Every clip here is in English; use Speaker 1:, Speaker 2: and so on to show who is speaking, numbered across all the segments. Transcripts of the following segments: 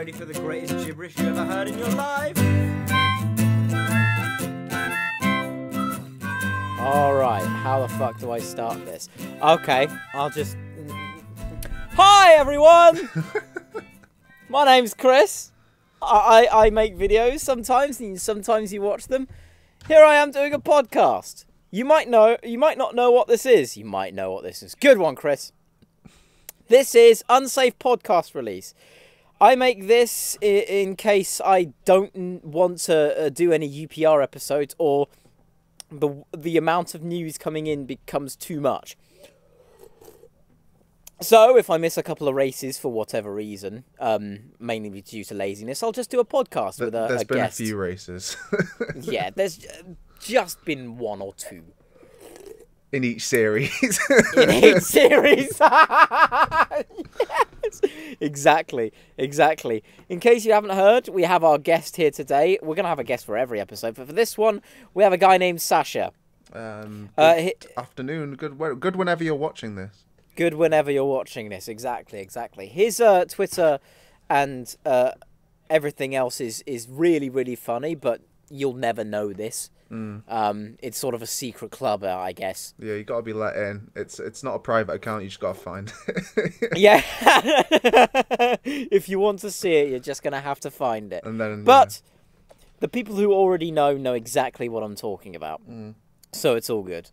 Speaker 1: ready for the greatest gibberish you ever heard in your life? Alright, how the fuck do I start this? Okay, I'll just... Hi everyone! My name's Chris. I make videos sometimes, and sometimes you watch them. Here I am doing a podcast. You might not know what this is. You might know what this is. Good one, Chris. This is Unsafe Podcast Release. I make this in case I don't want to do any UPR episodes, or the amount of news coming in becomes too much. So, if I miss a couple of races for whatever reason, mainly due to laziness, I'll just do a podcast with a guest.
Speaker 2: There's been a few races.
Speaker 1: Yeah, there's just been one or two.
Speaker 2: In each series.
Speaker 1: In each series. Yes. Exactly. In case you haven't heard, we have our guest here today. We're going to have a guest for every episode, but for this one, we have a guy named Sascha.
Speaker 2: Good afternoon. Good whenever you're watching this.
Speaker 1: Good whenever you're watching this. Exactly. His Twitter and everything else is really, really funny, but you'll never know this. It's sort of a secret club, I guess.
Speaker 2: Yeah, you got to be let in. It's not a private account. You just got to find it.
Speaker 1: Yeah. If you want to see it, you're just gonna have to find it.
Speaker 2: And then,
Speaker 1: but the people who already know exactly what I'm talking about. So it's all good.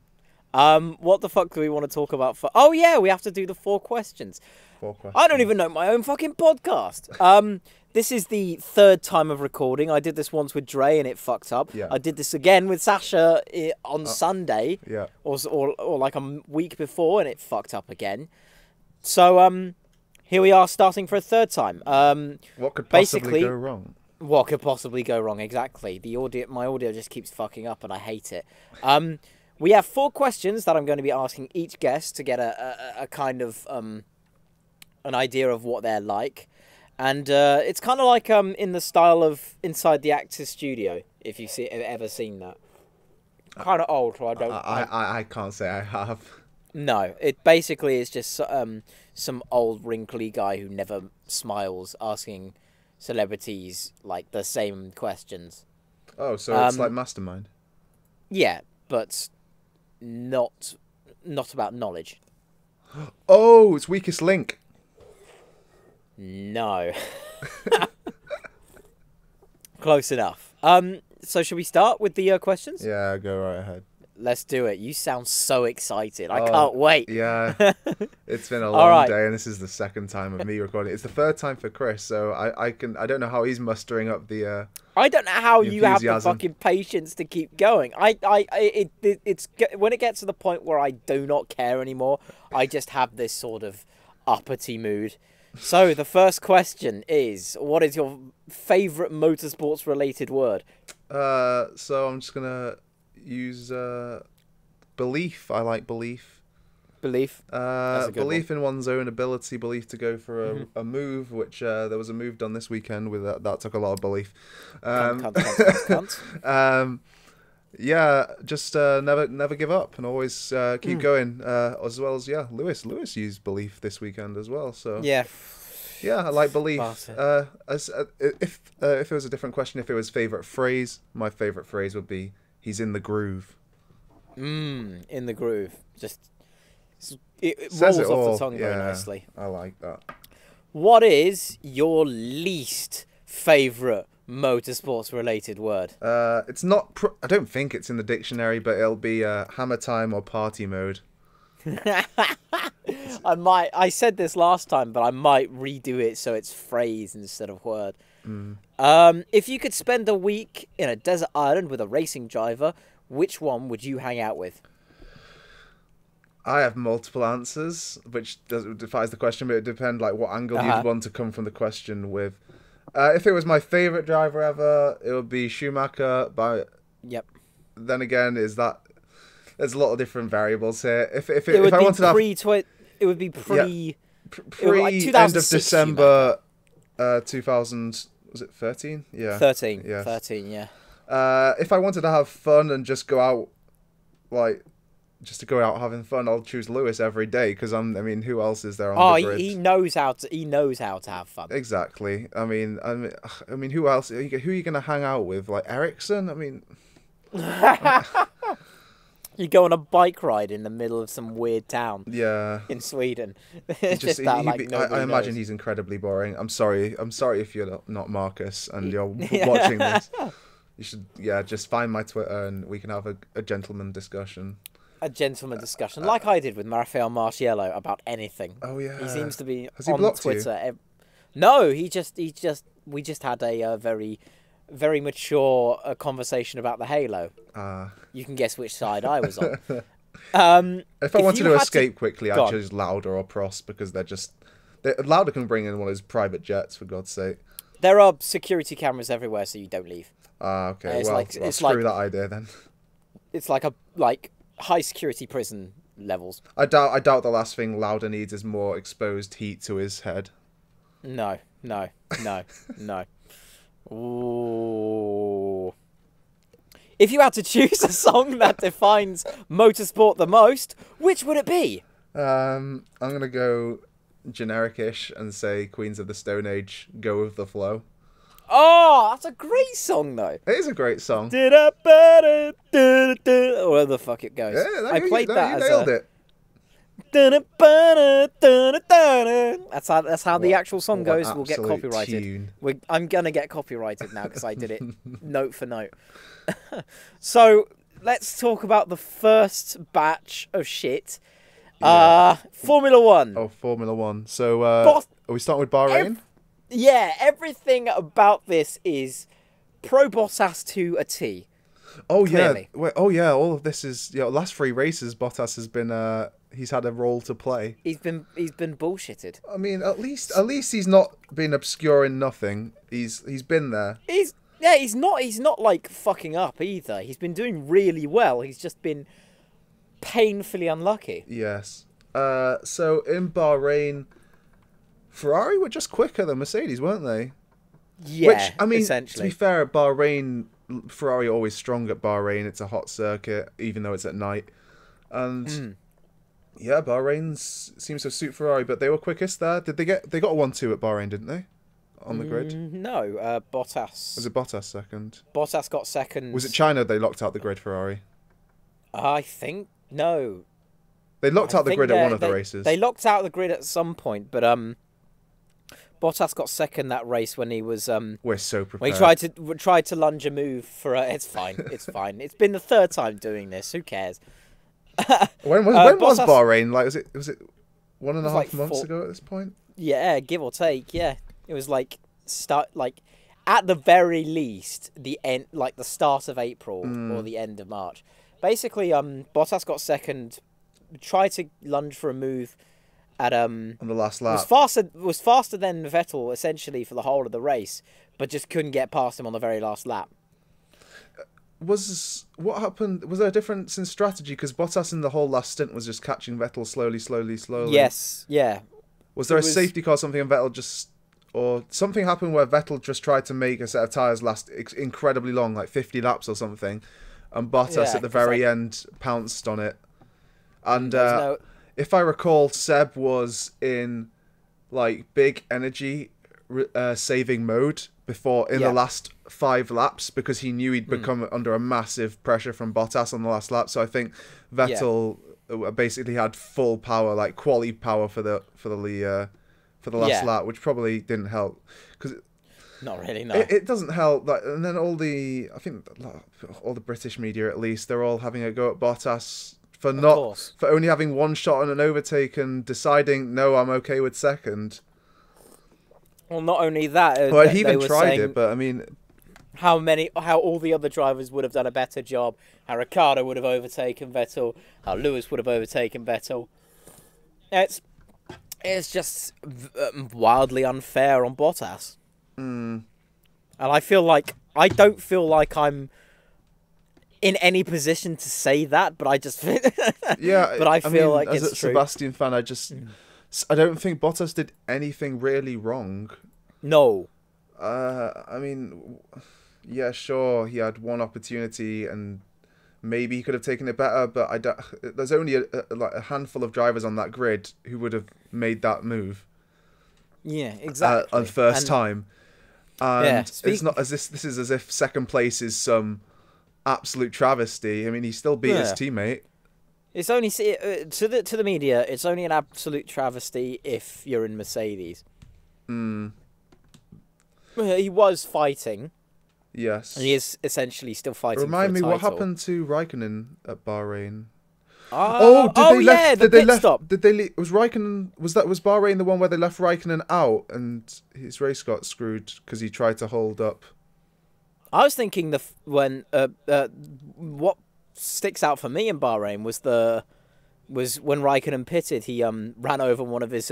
Speaker 1: What the fuck do we want to talk about for? Oh yeah, we have to do the 4 questions.
Speaker 2: 4 questions.
Speaker 1: I don't even know my own fucking podcast. This is the 3rd time of recording. I did this once with Dre and it fucked up.
Speaker 2: Yeah.
Speaker 1: I did this again with Sascha on Sunday.
Speaker 2: Yeah.
Speaker 1: Or like a week before and it fucked up again. So here we are starting for a 3rd time.
Speaker 2: What could possibly go wrong?
Speaker 1: What could possibly go wrong? Exactly. My audio just keeps fucking up and I hate it. We have 4 questions that I'm going to be asking each guest to get a kind of an idea of what they're like. And it's kind of like in the style of Inside the Actors Studio, if you've ever seen that. Kind of old, so I don't...
Speaker 2: I can't say I have.
Speaker 1: No, it basically is just some old wrinkly guy who never smiles asking celebrities like the same questions.
Speaker 2: Oh, so it's like Mastermind.
Speaker 1: Yeah, but not about knowledge.
Speaker 2: Oh, it's Weakest Link.
Speaker 1: No. Close enough. So should we start with the questions?
Speaker 2: Yeah, go right ahead.
Speaker 1: Let's do it. You sound so excited. I can't wait.
Speaker 2: Yeah. It's been a long day and this is the 2nd time of me recording. It's the 3rd time for Chris, so I don't know how he's mustering up the
Speaker 1: I don't know how you have the fucking patience to keep going. It's when it gets to the point where I do not care anymore, I just have this sort of uppity mood. So, the first question is, what is your favourite motorsports related word?
Speaker 2: So I'm just gonna use belief. I like belief.
Speaker 1: Belief?
Speaker 2: Belief in one's own ability, belief to go for a move, which there was a move done this weekend with that took a lot of belief. Yeah, just never give up and always keep going. As well as Lewis used belief this weekend as well. So yeah, I like belief. If it was a different question, if it was favorite phrase, my favorite phrase would be "he's in the groove." In
Speaker 1: the groove. Just it rolls off the tongue very nicely.
Speaker 2: I like that.
Speaker 1: What is your least favorite motorsports related word?
Speaker 2: It's not I don't think it's in the dictionary, but it'll be hammer time or party mode.
Speaker 1: I said this last time, but I might redo it so it's phrase instead of word. If you could spend a week in a desert island with a racing driver, which one would you hang out with?
Speaker 2: I have multiple answers, which defies the question, but it depends like what angle you'd want to come from the question with. If it was my favourite driver ever, it would be Schumacher. But then again, there's a lot of different variables here. If I wanted to have,
Speaker 1: it would be pre
Speaker 2: like end of December, 2000. Was it 13? Yeah,
Speaker 1: 13.
Speaker 2: Yes.
Speaker 1: 13. Yeah.
Speaker 2: If I wanted to have fun and just go out, like just to go out having fun, I'll choose Lewis every day because I mean, who else is there on the grid?
Speaker 1: He knows how to have fun.
Speaker 2: Exactly. I mean, who else? Who are you going to hang out with? Like Ericsson? I mean,
Speaker 1: you go on a bike ride in the middle of some weird town.
Speaker 2: Yeah.
Speaker 1: In Sweden.
Speaker 2: I imagine he's incredibly boring. I'm sorry if you're not Marcus and you're watching this. You should, just find my Twitter and we can have a gentleman discussion.
Speaker 1: A gentleman discussion, like I did with Rafael Marciello about anything.
Speaker 2: Oh yeah.
Speaker 1: He seems to be
Speaker 2: Has he
Speaker 1: on
Speaker 2: blocked
Speaker 1: Twitter.
Speaker 2: you?
Speaker 1: No, we just had a very, very mature conversation about the Halo. You can guess which side I was on.
Speaker 2: If I wanted to escape quickly, I'd choose Lauder or Prost because Lauder can bring in one of his private jets, for God's sake.
Speaker 1: There are security cameras everywhere, so you don't leave.
Speaker 2: Okay. Screw that idea then.
Speaker 1: It's like high security prison levels.
Speaker 2: I doubt the last thing Lauder needs is more exposed heat to his head.
Speaker 1: No. Ooh. If you had to choose a song that defines motorsport the most, which would it be?
Speaker 2: I'm gonna go generic-ish and say Queens of the Stone Age, Go With The Flow.
Speaker 1: Oh, that's a great song, though.
Speaker 2: It is a great song.
Speaker 1: Where the fuck it goes.
Speaker 2: Yeah,
Speaker 1: I played that as
Speaker 2: nailed it.
Speaker 1: That's how the actual song goes. We'll get copyrighted.
Speaker 2: Tune.
Speaker 1: I'm gonna get copyrighted now because I did it note for note. So let's talk about the first batch of shit. Formula One.
Speaker 2: Oh, Formula One. So are we starting with Bahrain?
Speaker 1: Everything about this is pro Bottas to a T.
Speaker 2: Oh
Speaker 1: clearly.
Speaker 2: yeah. All of this is last 3 races. Bottas has been he's had a role to play.
Speaker 1: He's been bullshitted.
Speaker 2: I mean, at least he's not been obscure in nothing. He's been there.
Speaker 1: He's not like fucking up either. He's been doing really well. He's just been painfully unlucky.
Speaker 2: Yes. So in Bahrain, Ferrari were just quicker than Mercedes, weren't they?
Speaker 1: Yeah.
Speaker 2: Which, I mean,
Speaker 1: essentially.
Speaker 2: to be fair, Bahrain, Ferrari are always strong at Bahrain. It's a hot circuit, even though it's at night. And Bahrain seems to suit Ferrari, but they were quickest there. They got a 1-2 at Bahrain, didn't they? On the grid?
Speaker 1: No, Bottas.
Speaker 2: Was it Bottas second?
Speaker 1: Bottas got second.
Speaker 2: Was it China they locked out the grid, Ferrari?
Speaker 1: I think no.
Speaker 2: They locked out the grid at one of the races.
Speaker 1: They locked out the grid at some point, but Bottas got second that race when he was
Speaker 2: We're so prepared.
Speaker 1: when he tried to lunge a move for it's fine. It's fine. It's been the 3rd time doing this. Who cares?
Speaker 2: When was Bahrain? Like was it 1.5 months ago at this point?
Speaker 1: Yeah, give or take. Yeah, it was at the very least the start of April or the end of March. Basically, Bottas got second, tried to lunge for a move at on
Speaker 2: the last lap.
Speaker 1: Was faster than Vettel essentially for the whole of the race, but just couldn't get past him on the very last lap.
Speaker 2: What happened? Was there a difference in strategy? Because Bottas in the whole last stint was just catching Vettel slowly.
Speaker 1: Yes, yeah.
Speaker 2: Was there a safety car or something, and Vettel or something happened where Vettel just tried to make a set of tyres last incredibly long, like 50 laps or something, and Bottas at the very end pounced on it. And if I recall, Seb was in big energy saving mode the last 5 laps because he knew he'd become under a massive pressure from Bottas on the last lap. So I think Vettel basically had full power, like quali power for the last lap, which probably didn't help because
Speaker 1: not really. No,
Speaker 2: it doesn't help. And then all the British media, at least, they're all having a go at Bottas for only having one shot on an overtake and deciding no, I'm okay with second.
Speaker 1: Well, not only that.
Speaker 2: He even tried it, but I mean,
Speaker 1: how all the other drivers would have done a better job. How Ricciardo would have overtaken Vettel. How Lewis would have overtaken Vettel. It's just wildly unfair on Bottas. And I don't feel like I'm in any position to say that, but I just but I feel like
Speaker 2: as
Speaker 1: it's
Speaker 2: a
Speaker 1: true.
Speaker 2: Sebastian fan, I don't think Bottas did anything really wrong.
Speaker 1: No.
Speaker 2: I mean, yeah, sure, he had one opportunity, maybe he could have taken it better, but I don't, there's only a handful of drivers on that grid who would have made that move.
Speaker 1: Yeah, exactly.
Speaker 2: On first time. And it's not as this is as if second place is some absolute travesty. I mean, he still beat his teammate.
Speaker 1: It's only to the media. It's only an absolute travesty if you're in Mercedes. He was fighting.
Speaker 2: Yes.
Speaker 1: And he is essentially still fighting.
Speaker 2: Remind
Speaker 1: for
Speaker 2: me
Speaker 1: a
Speaker 2: what
Speaker 1: title.
Speaker 2: happened to Raikkonen at Bahrain.
Speaker 1: The pit stop.
Speaker 2: Did they? Was Raikkonen? Was Bahrain the one where they left Raikkonen out and his race got screwed because he tried to hold up?
Speaker 1: I was thinking when what sticks out for me in Bahrain was when Raikkonen pitted. He ran over one of his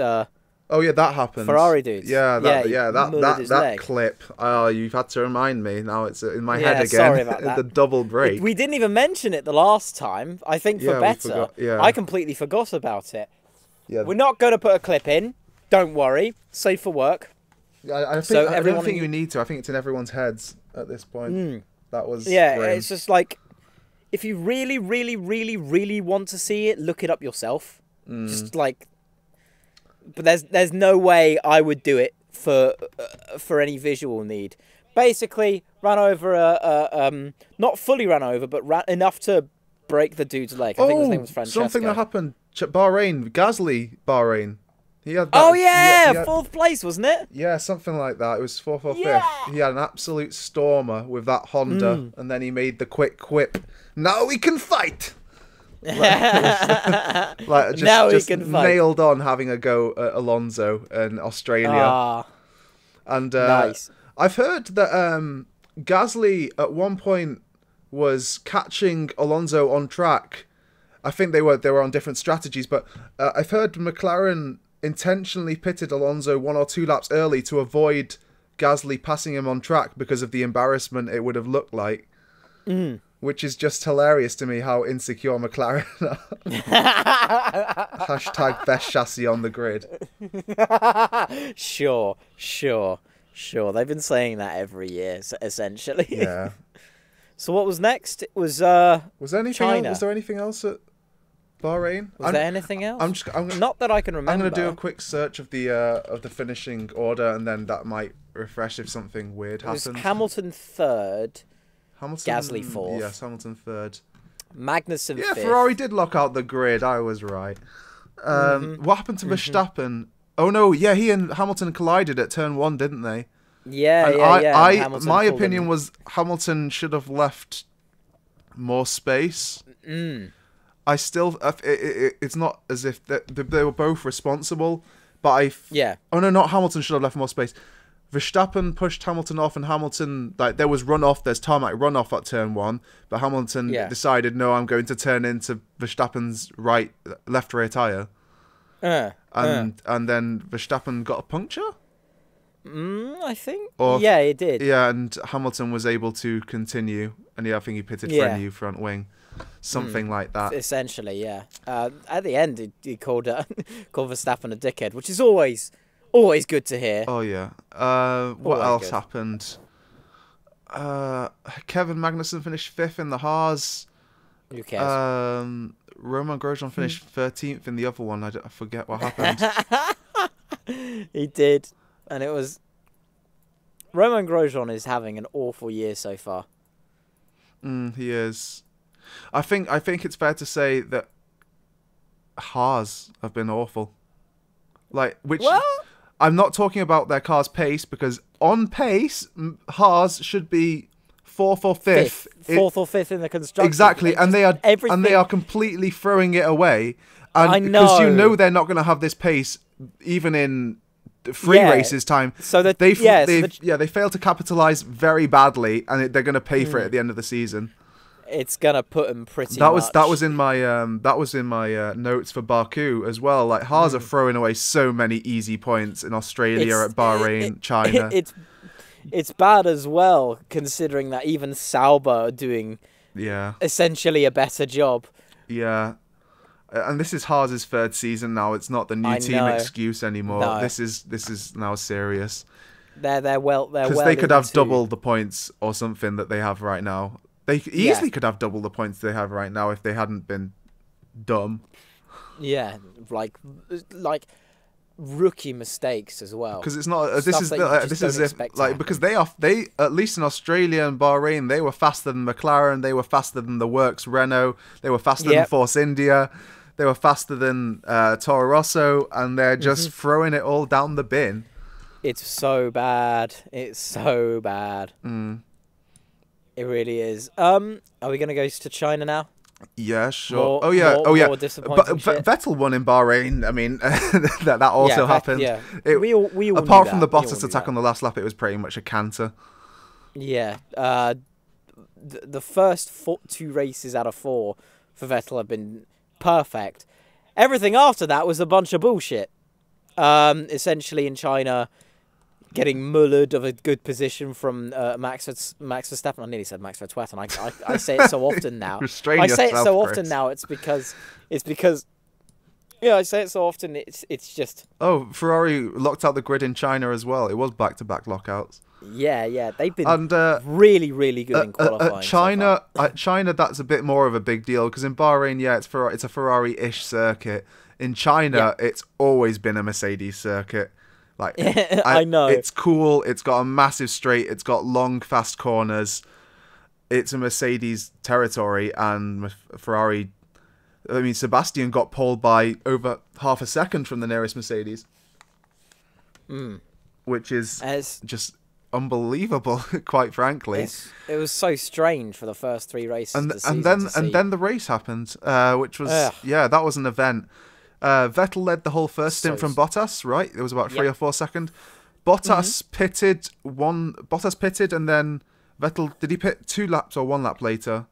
Speaker 2: Oh yeah, that happened.
Speaker 1: Ferrari dudes.
Speaker 2: That clip. Oh, you've had to remind me. Now it's in my head again.
Speaker 1: Sorry about that.
Speaker 2: The double break.
Speaker 1: We didn't even mention it the last time. I think for better. I completely forgot about it.
Speaker 2: Yeah.
Speaker 1: We're not going to put a clip in. Don't worry. Safe for work.
Speaker 2: I don't think you need to. I think it's in everyone's heads at this point. That was grim.
Speaker 1: It's just like, if you really, really, really, really want to see it, look it up yourself. Just like. But there's no way I would do it for any visual need. Basically, ran over not fully ran over, but ran enough to break the dude's leg. I think his name was Francesco.
Speaker 2: Something that happened. Bahrain, Gasly, Bahrain. He had that,
Speaker 1: fourth place, wasn't it?
Speaker 2: Yeah, something like that. It was fourth or fifth. He had an absolute stormer with that Honda, and then he made the quick quip. Now we can fight. Just nailed on having a go at Alonso in Australia. And nice. I've heard that Gasly at one point was catching Alonso on track. I think they were on different strategies, but I've heard McLaren intentionally pitted Alonso 1 or 2 laps early to avoid Gasly passing him on track because of the embarrassment it would have looked like. Which is just hilarious to me, how insecure McLaren are. Hashtag best chassis on the grid.
Speaker 1: Sure. They've been saying that every year, essentially.
Speaker 2: Yeah.
Speaker 1: So what was next? It was China.
Speaker 2: Was there anything else at Bahrain?
Speaker 1: Was there anything else? Not that I can remember.
Speaker 2: I'm going to do a quick search of the finishing order, and then that might refresh if something weird happens.
Speaker 1: Hamilton third. Gasly fourth.
Speaker 2: Yes, Hamilton third.
Speaker 1: Magnussen fifth.
Speaker 2: Yeah, Ferrari did lock out the grid. I was right. What happened to Verstappen? Oh no, yeah, he and Hamilton collided at turn 1, didn't they?
Speaker 1: Yeah.
Speaker 2: My opinion was Hamilton should have left more space. I still, it's not as if they were both responsible, but Oh no, not Hamilton should have left more space. Verstappen pushed Hamilton off, and Hamilton, there was runoff, there's tarmac runoff at turn 1, but Hamilton decided, no, I'm going to turn into Verstappen's left rear tyre. And then Verstappen got a puncture?
Speaker 1: I think. He did.
Speaker 2: Yeah, and Hamilton was able to continue, and I think he pitted for a new front wing. Something like that. Essentially,
Speaker 1: yeah. At the end, he called Verstappen a dickhead, which is always good to hear.
Speaker 2: Oh, yeah. What else happened? Kevin Magnussen finished 5th in the Haas.
Speaker 1: Who cares?
Speaker 2: Roman Grosjean finished 13th in the other one. I forget what happened.
Speaker 1: He did. And it was... Roman Grosjean is having an awful year so far.
Speaker 2: He is. I think it's fair to say that Haas have been awful. I'm not talking about their car's pace, because on pace, Haas should be 4th or 5th.
Speaker 1: 4th or 5th in the construction.
Speaker 2: Exactly, and they are completely throwing it away. And
Speaker 1: I know.
Speaker 2: Because they're not going to have this pace even in free races time.
Speaker 1: So that
Speaker 2: they fail to capitalize very badly, and they're going to pay for it at the end of the season.
Speaker 1: It's gonna put them pretty much.
Speaker 2: That was in my notes for Baku as well. Like, Haas are throwing away so many easy points in Australia, at Bahrain, China.
Speaker 1: It's bad as well, considering that even Sauber are doing essentially a better job.
Speaker 2: Yeah, and this is Haas's 3rd season now. It's not the new team excuse anymore. No. This is now serious.
Speaker 1: They're well
Speaker 2: because they could have double the points or something that they have right now. They easily could have double the points they have right now if they hadn't been dumb.
Speaker 1: Yeah, like rookie mistakes as well.
Speaker 2: Because it's not. This is if like because they at least in Australia and Bahrain they were faster than McLaren. They were faster than the Works Renault. They were faster than Force India. They were faster than Toro Rosso, and they're just throwing it all down the bin.
Speaker 1: It's so bad. It's so bad. It really is. Are we gonna go to China now?
Speaker 2: Yeah, sure. More disappointing shit. Vettel won in Bahrain. I mean, that also happened.
Speaker 1: Yeah,
Speaker 2: we all apart from the Bottas attack on the last lap, it was pretty much a canter.
Speaker 1: Yeah. The first 2 races out of 4 for Vettel have been perfect. Everything after that was a bunch of bullshit. Essentially, in China, getting mullered of a good position from Max Verstappen. I nearly said Max Verstappen. I say it so often now.
Speaker 2: Restrain yourself,
Speaker 1: say it so
Speaker 2: Chris.
Speaker 1: often now. It's because I say it so often. It's just.
Speaker 2: Oh, Ferrari locked out the grid in China as well. It was back-to-back lockouts.
Speaker 1: Yeah, they've been really, really good in qualifying.
Speaker 2: China, that's a bit more of a big deal because in Bahrain, it's a Ferrari-ish circuit. In China, it's always been a Mercedes circuit. Like,
Speaker 1: I know.
Speaker 2: It's cool. It's got a massive straight. It's got long, fast corners. It's a Mercedes territory, and Ferrari. I mean, Sebastian got poled by over half a second from the nearest Mercedes, which is just unbelievable, quite frankly.
Speaker 1: It was so strange for the first 3 races,
Speaker 2: and then the race happened, which was that was an event. Vettel led the whole first stint from Bottas, right? It was about 3 or 4 seconds. Bottas pitted, and then Vettel, did he pit 2 laps or 1 lap later?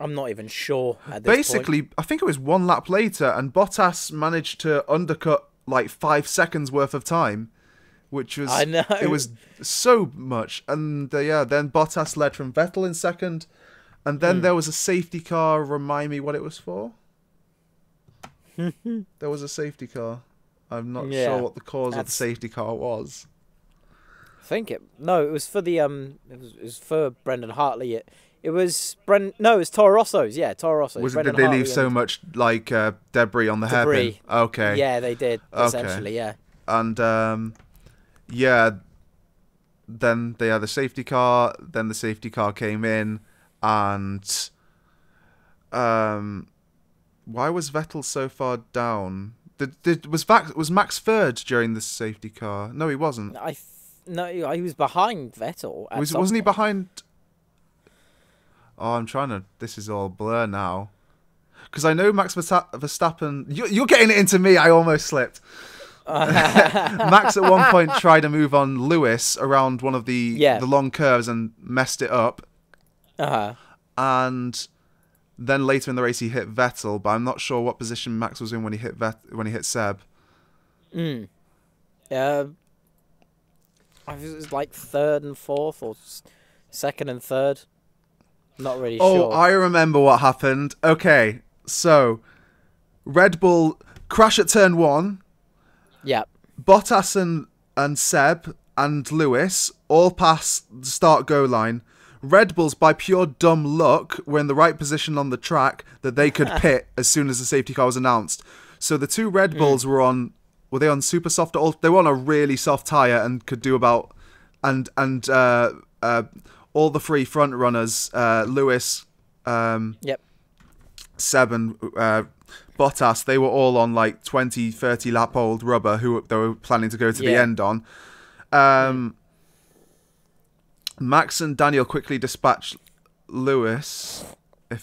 Speaker 1: I'm not even sure at this
Speaker 2: Basically,
Speaker 1: point.
Speaker 2: I think it was 1 lap later, and Bottas managed to undercut like 5 seconds worth of time, which was...
Speaker 1: I know.
Speaker 2: It was so much. And then Bottas led from Vettel in second, and then there was a safety car. Remind me what it was for? There was a safety car. I'm not sure what the cause of the safety car was.
Speaker 1: I think it was for the it was for Brendan Hartley. It was it was Toro Rosso's. Yeah, Toro Rosso.
Speaker 2: Did they leave so much like debris on the hairpin? Okay.
Speaker 1: Yeah, they did essentially. Yeah.
Speaker 2: And then they had the safety car. Then the safety car came in, and why was Vettel so far down? Was Max third during the safety car? No, he wasn't.
Speaker 1: No, he was behind Vettel.
Speaker 2: Wasn't he behind? Oh, I'm trying to. This is all blur now, because I know Max Verstappen. You're getting it into me. I almost slipped. Max at one point tried to move on Lewis around one of the long curves and messed it up. And then later in the race he hit Vettel, but I'm not sure what position Max was in when he hit Seb.
Speaker 1: Yeah. I think it was like 3rd and 4th or 2nd and 3rd. Not really sure.
Speaker 2: Oh, I remember what happened. Okay, so Red Bull crash at turn 1.
Speaker 1: Yep.
Speaker 2: Bottas and Seb and Lewis all pass the start-go line. Red Bulls, by pure dumb luck, were in the right position on the track that they could pit as soon as the safety car was announced. So the 2 Red Bulls were they on super soft? They were on a really soft tyre and could do about... And all the 3 front runners, Lewis, Seb and Bottas, they were all on like 20, 30 lap old rubber who they were planning to go to the end on. Max and Daniel quickly dispatched Lewis.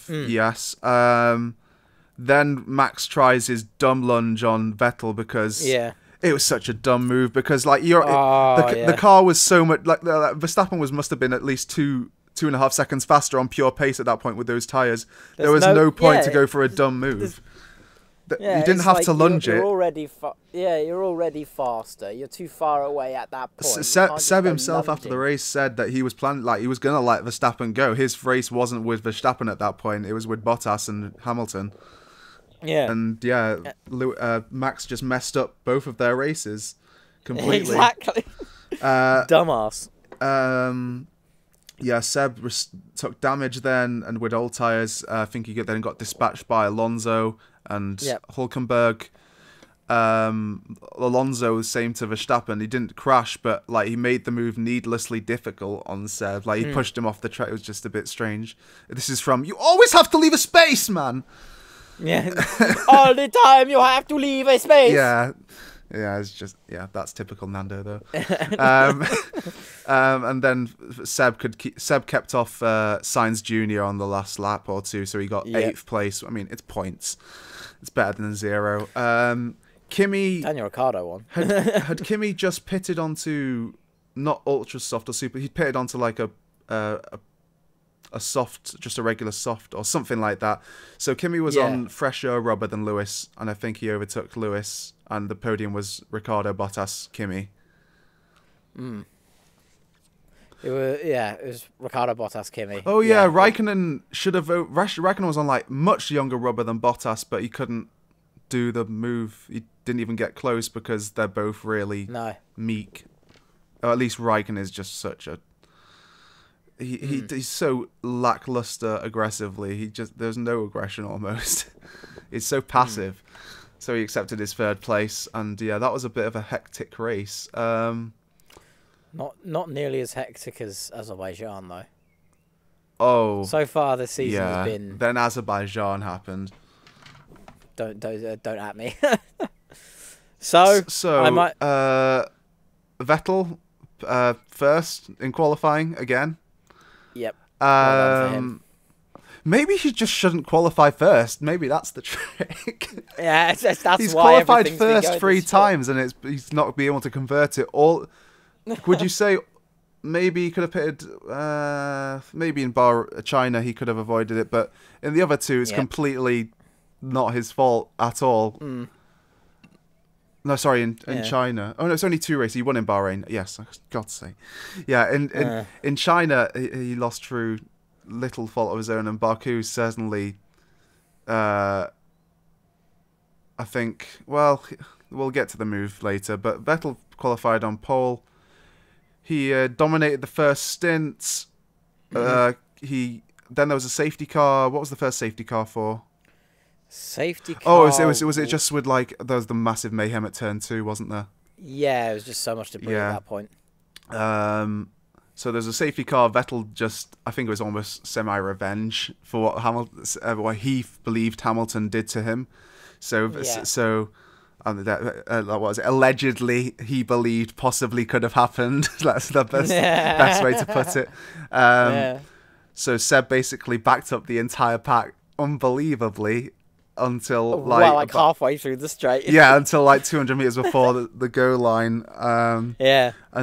Speaker 2: Yes. Then Max tries his dumb lunge on Vettel because it was such a dumb move because like the car was so much like Verstappen must have been at least 2.5 seconds faster on pure pace at that point with those tires. There was no point to go for a dumb move. You didn't have to lunge it.
Speaker 1: You're already faster. You're too far away at that point.
Speaker 2: Seb himself after the race said that he was planning, like he was going to let Verstappen go. His race wasn't with Verstappen at that point. It was with Bottas and Hamilton.
Speaker 1: Yeah.
Speaker 2: And Max just messed up both of their races completely.
Speaker 1: Exactly. Dumbass.
Speaker 2: Yeah, Seb took damage then, and with old tyres, I think he then got dispatched by Alonso and Hulkenberg. Alonso was saying to Verstappen, he didn't crash, but like he made the move needlessly difficult on Seb. Like he pushed him off the track. It was just a bit strange. This is from, you always have to leave a space, man.
Speaker 1: Yeah, all the time you have to leave a space.
Speaker 2: Yeah. Yeah, it's just that's typical Nando though. And then Seb kept off Sainz Jr. on the last lap or two, so he got 8th place. I mean, it's points. It's better than 0. Kimi,
Speaker 1: Daniel Ricciardo won.
Speaker 2: had Kimi just pitted onto not ultra soft or super? He pitted onto like a soft, just a regular soft or something like that. So Kimi was on fresher rubber than Lewis, and I think he overtook Lewis. And the podium was Ricciardo, Bottas, Kimi.
Speaker 1: It was Ricciardo, Bottas, Kimi.
Speaker 2: Oh yeah, Raikkonen should have. Raikkonen was on like much younger rubber than Bottas, but he couldn't do the move. He didn't even get close because they're both really meek. Or at least Raikkonen is just such a. He's so lackluster aggressively. There's no aggression almost. He's so passive. So he accepted his 3rd place, and that was a bit of a hectic race.
Speaker 1: Not nearly as hectic as Azerbaijan though.
Speaker 2: Oh,
Speaker 1: so far this season has been.
Speaker 2: Then Azerbaijan happened.
Speaker 1: Don't at me. so I might.
Speaker 2: Vettel first in qualifying again.
Speaker 1: Yep.
Speaker 2: Maybe he just shouldn't qualify first. Maybe that's the trick.
Speaker 1: Yeah, that's
Speaker 2: he's
Speaker 1: why
Speaker 2: qualified first 3 times, and he's not being able to convert it. All would you say? Maybe he could have pitted. Maybe in China he could have avoided it, but in the other 2, it's completely not his fault at all. No, sorry, in China. Oh no, it's only 2 races. He won in Bahrain. Yes, God's sake. Yeah, in China he lost through little fault of his own, and Baku certainly I think, well, we'll get to the move later, but Vettel qualified on pole. He dominated the first stint. Then there was a safety car. What was the first safety car for?
Speaker 1: Safety car.
Speaker 2: Oh, was it just with like there was the massive mayhem at turn 2, wasn't there?
Speaker 1: Yeah, it was just so much debris at that point.
Speaker 2: So there's a safety car. Vettel just, I think it was almost semi-revenge for what he believed Hamilton did to him. What was it? Allegedly, he believed possibly could have happened. That's the best way to put it. So Seb basically backed up the entire pack unbelievably until
Speaker 1: halfway through the straight.
Speaker 2: Yeah, until like 200 meters before the goal line. And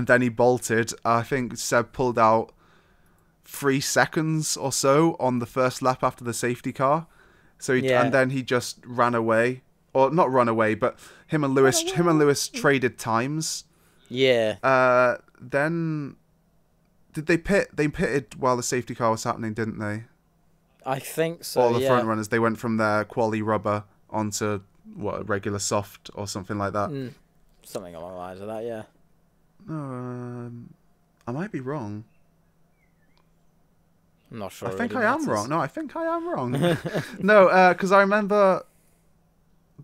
Speaker 2: then he bolted. I think Seb pulled out 3 seconds or so on the first lap after the safety car. And then he just ran away, or not run away, but him and Lewis traded times.
Speaker 1: Yeah.
Speaker 2: Then did they pit? They pitted while the safety car was happening, didn't they?
Speaker 1: I think so.
Speaker 2: All the front runners, they went from their quali rubber onto regular soft or something like that.
Speaker 1: Something along the lines of that, yeah.
Speaker 2: No, I might be wrong.
Speaker 1: I'm not sure.
Speaker 2: I think I am wrong. No, I think I am wrong. No, because I remember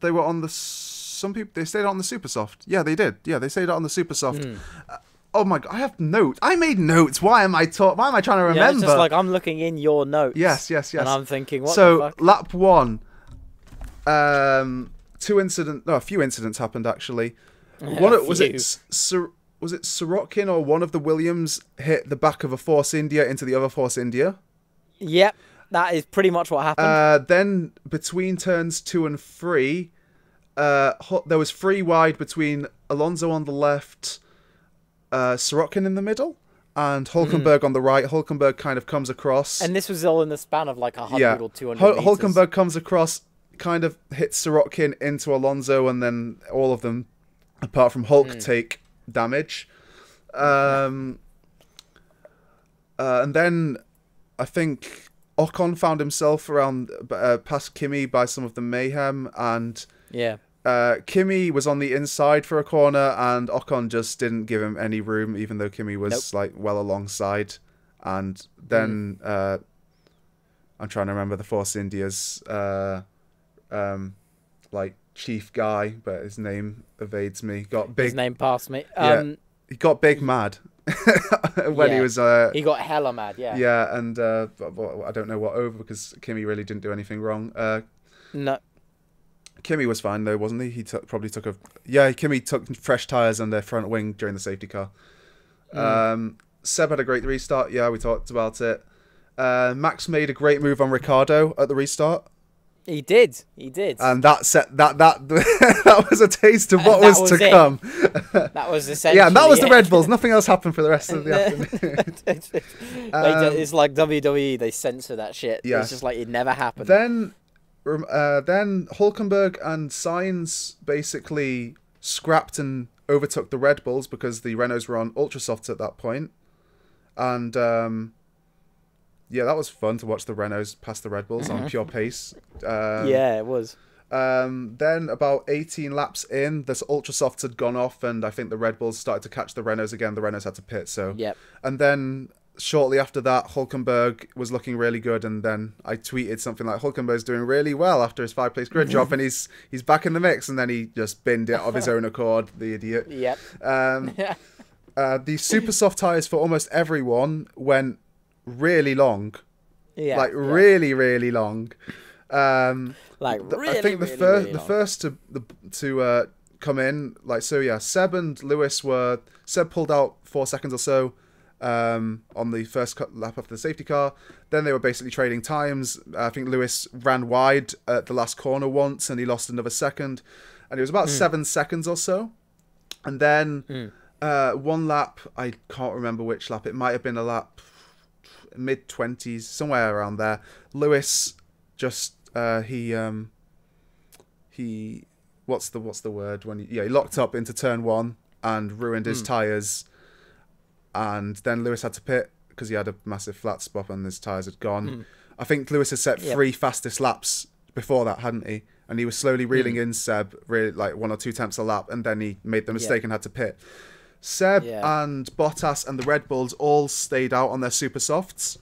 Speaker 2: they were on the. Some people they stayed on the super soft. Yeah, they did. Yeah, they stayed on the super soft. Oh my god, I have notes. I made notes. Why am I trying to remember?
Speaker 1: Yeah, it's just like I'm looking in your notes.
Speaker 2: Yes.
Speaker 1: And I'm thinking, what the fuck?
Speaker 2: Lap 1, a few incidents happened actually. Was it Sorokin or one of the Williams hit the back of a Force India into the other Force India?
Speaker 1: Yep, that is pretty much what happened.
Speaker 2: Then between turns 2 and 3, there was 3 wide between Alonso on the left, Sorokin in the middle, and Hulkenberg on the right. Hulkenberg kind of comes across.
Speaker 1: And this was all in the span of like 100 or 200 meters.
Speaker 2: Hulkenberg comes across, kind of hits Sorokin into Alonso, and then all of them, apart from Hulk, take damage. And then I think Ocon found himself around past Kimi by some of the mayhem, and Kimi was on the inside for a corner, and Ocon just didn't give him any room, even though Kimi was like well alongside. And then I'm trying to remember the Force India's like chief guy, but his name evades me. Got big.
Speaker 1: His name passed me.
Speaker 2: He got big mad when he was.
Speaker 1: He got hella mad. Yeah.
Speaker 2: Yeah, and I don't know what over because Kimmy really didn't do anything wrong.
Speaker 1: No.
Speaker 2: Kimmy was fine though, wasn't he? He probably took a. Yeah, Kimmy took fresh tires on their front wing during the safety car. Seb had a great restart. Yeah, we talked about it. Max made a great move on Ricciardo at the restart.
Speaker 1: He did,
Speaker 2: and that set that that was a taste of what was to come.
Speaker 1: That was essentially
Speaker 2: yeah, and that was the Red Bulls. Nothing else happened for the rest of the afternoon.
Speaker 1: It's like WWE; they censor that shit. Yeah. It's just like it never happened.
Speaker 2: Then Hülkenberg and Sainz basically scrapped and overtook the Red Bulls because the Renaults were on ultra softs at that point, and. Yeah, that was fun to watch the Renaults pass the Red Bulls on pure pace.
Speaker 1: Yeah, it was.
Speaker 2: Then about 18 laps in, the ultra softs had gone off, and I think the Red Bulls started to catch the Renaults again. The Renaults had to pit. So,
Speaker 1: yep.
Speaker 2: And then shortly after that, Hülkenberg was looking really good, and then I tweeted something like, "Hülkenberg's doing really well after his 5-place grid drop, and he's back in the mix." And then he just binned it of his own accord, the idiot.
Speaker 1: Yep.
Speaker 2: The super soft tires for almost everyone went really long, really long. I think the first to come in, like, so yeah, Seb and Lewis Seb pulled out 4 seconds or so on the first lap of the safety car. Then they were basically trading times. I think Lewis ran wide at the last corner once and he lost another second, and it was about 7 seconds or so. And then one lap, I can't remember which lap, it might have been a lap mid-20s, somewhere around there. Lewis just he what's the word when he locked up into turn 1 and ruined his tires, and then Lewis had to pit because he had a massive flat spot and his tires had gone. I think Lewis had set 3 fastest laps before that, hadn't he? And he was slowly reeling in Seb, really like 1 or 2 tenths a lap, and then he made the mistake and had to pit. Seb and Bottas and the Red Bulls all stayed out on their super softs.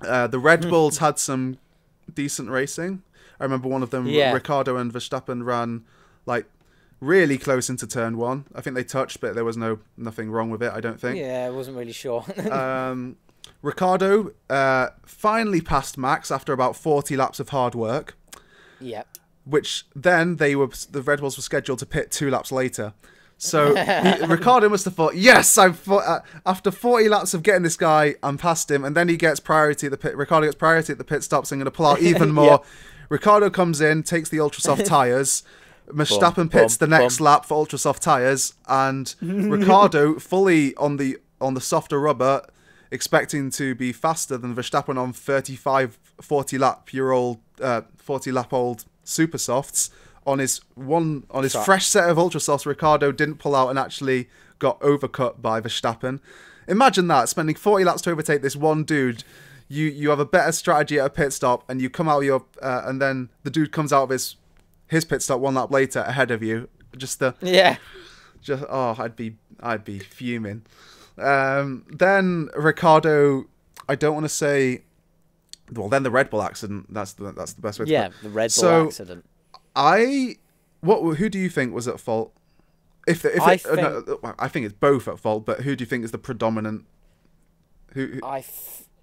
Speaker 2: The Red Bulls had some decent racing. I remember one of them, Ricciardo and Verstappen, ran like really close into turn 1. I think they touched, but there was nothing wrong with it, I don't think.
Speaker 1: Yeah, I wasn't really sure.
Speaker 2: Ricciardo finally passed Max after about 40 laps of hard work.
Speaker 1: Yep.
Speaker 2: Which then the Red Bulls were scheduled to pit 2 laps later. So Ricciardo must have thought, yes, after 40 laps of getting this guy, I'm past him, and then he gets priority at the pit. Ricciardo gets priority at the pit stop, so I'm going to pull out even more. Ricciardo comes in, takes the ultra soft tires. Verstappen pits the next lap for ultra soft tires, and Ricciardo fully on the softer rubber, expecting to be faster than Verstappen on 40 lap old super softs. On his fresh set of ultra softs, Ricciardo didn't pull out and actually got overcut by Verstappen. Imagine that, spending 40 laps to overtake this one dude. You have a better strategy at a pit stop, and you come out and then the dude comes out of his pit stop 1 lap later ahead of you. I'd be fuming. Then Ricciardo, I don't want to say. Well, then the Red Bull accident. That's the best way to put it.
Speaker 1: The Red Bull accident.
Speaker 2: Who do you think was at fault? I think it's both at fault, but who do you think is the predominant?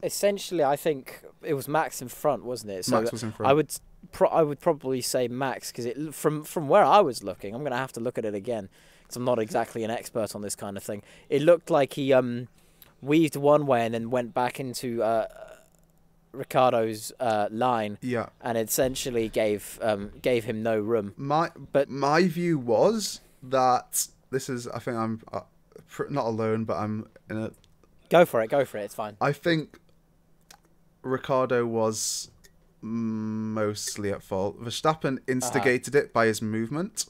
Speaker 1: Essentially, I think it was Max in front, wasn't it? So
Speaker 2: Max was in front.
Speaker 1: I would probably say Max, because from where I was looking, I'm gonna have to look at it again because I'm not exactly an expert on this kind of thing. It looked like he weaved one way and then went back into Ricciardo's line, and essentially gave him no room.
Speaker 2: My view was that this is. I think I'm not alone, but I'm in a.
Speaker 1: Go for it. It's fine.
Speaker 2: I think Ricciardo was mostly at fault. Verstappen instigated it by his movement.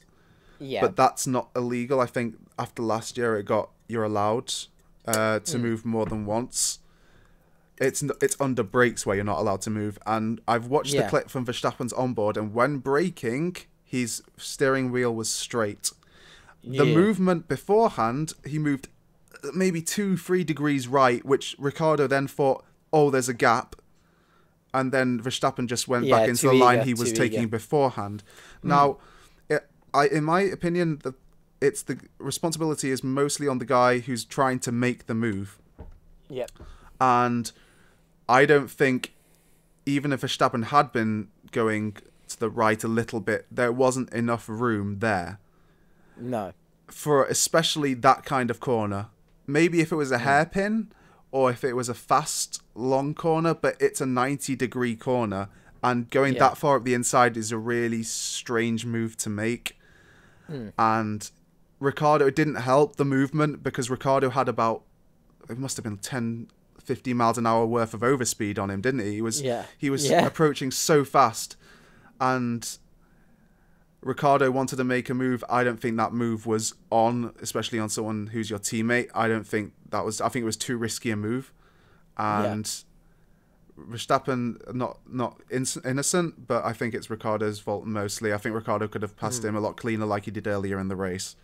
Speaker 2: Yeah, but that's not illegal. I think after last year, you're allowed to move more than once. It's under brakes where you're not allowed to move, and I've watched the clip from Verstappen's onboard, and when braking, his steering wheel was straight. The movement beforehand, he moved maybe 2-3 degrees right, which Ricciardo then thought, oh, there's a gap. And then Verstappen just went back into the line he was taking beforehand. Now, in my opinion, the responsibility is mostly on the guy who's trying to make the move.
Speaker 1: Yep.
Speaker 2: And I don't think, even if Verstappen had been going to the right a little bit, there wasn't enough room there.
Speaker 1: No.
Speaker 2: For especially that kind of corner. Maybe if it was a hairpin, or if it was a fast, long corner, but it's a 90-degree corner, and going that far up the inside is a really strange move to make. And Ricciardo, it didn't help the movement, because Ricciardo had about, it must have been 10, 15 miles an hour worth of overspeed on him, didn't he? He was approaching so fast, and Ricciardo wanted to make a move. I don't think that move was on, especially on someone who's your teammate. I think it was too risky a move. And Verstappen, not innocent, but I think it's Ricciardo's fault mostly. I think Ricciardo could have passed him a lot cleaner like he did earlier in the race.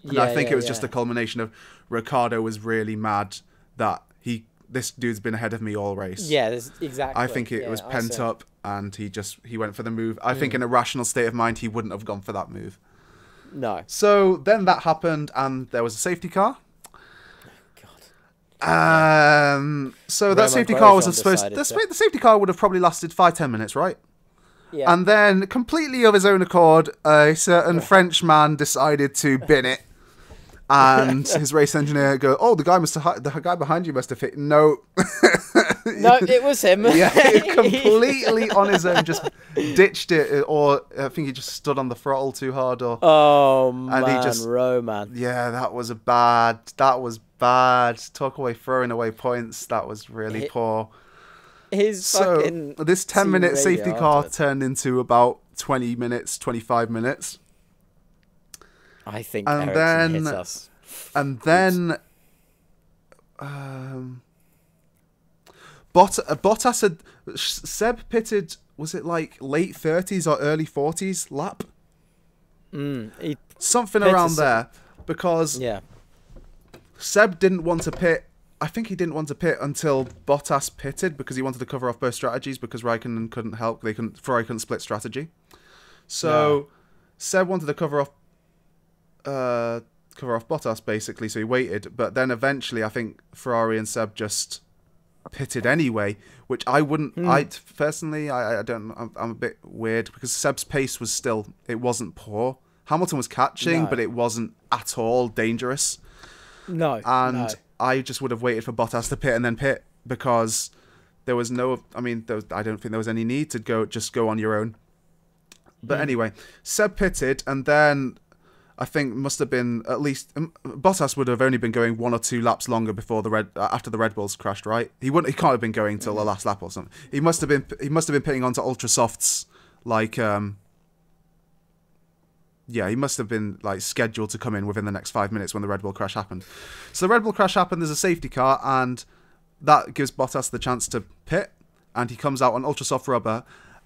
Speaker 2: And I think it was just a culmination of Ricciardo was really mad that this dude's been ahead of me all race.
Speaker 1: Yeah, exactly.
Speaker 2: I think it was pent up, and he went for the move. I think in a rational state of mind, he wouldn't have gone for that move.
Speaker 1: No.
Speaker 2: So then that happened, and there was a safety car. So that safety car was the safety car would have probably lasted 5-10 minutes, right? Yeah. And then, completely of his own accord, a certain French man decided to bin it. And his race engineer go, oh, the guy behind you must have hit. No.
Speaker 1: No, it was him.
Speaker 2: Yeah, completely on his own, just ditched it, or I think he just stood on the throttle too hard.
Speaker 1: Roman.
Speaker 2: Yeah, that was bad. Talk away throwing away points. That was really poor.
Speaker 1: This
Speaker 2: 10-minute safety car turned into about 20 minutes, 25 minutes.
Speaker 1: I think Ericsson hits us.
Speaker 2: And then Bottas had... Seb pitted, was it like late 30s or early 40s lap? Something around there. Because Seb didn't want to pit. I think he didn't want to pit until Bottas pitted, because he wanted to cover off both strategies, because Raikkonen couldn't help. Ferrari couldn't split strategy. So Seb wanted to cover off Bottas, basically, so he waited. But then eventually, I think Ferrari and Seb just pitted anyway, which I wouldn't. I personally, I don't. I'm a bit weird, because Seb's pace was still. It wasn't poor. Hamilton was catching, but it wasn't at all dangerous.
Speaker 1: No,
Speaker 2: and I just would have waited for Bottas to pit and then pit, because there was no. I mean, I don't think there was any need to go on your own. But anyway, Seb pitted, and then I think must have been at least Bottas would have only been going 1 or 2 laps longer before after the Red Bulls crashed, right? He can't have been going till the last lap or something. He must have been pitting onto ultra softs like he must have been like scheduled to come in within the next 5 minutes when the Red Bull crash happened. So the Red Bull crash happened. There's a safety car, and that gives Bottas the chance to pit, and he comes out on ultra soft rubber.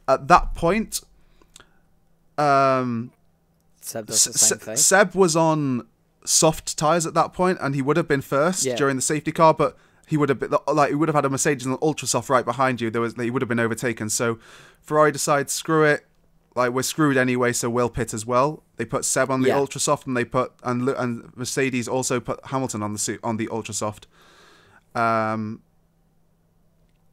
Speaker 2: At that point,
Speaker 1: Seb does the same thing.
Speaker 2: Seb was on soft tyres at that point, and he would have been first during the safety car, but he would have had a Mercedes on ultra soft right behind you. He would have been overtaken. So Ferrari decides, screw it, like we're screwed anyway, so we'll pit as well. They put Seb on the ultra soft, and they put and Mercedes also put Hamilton on the ultra soft. And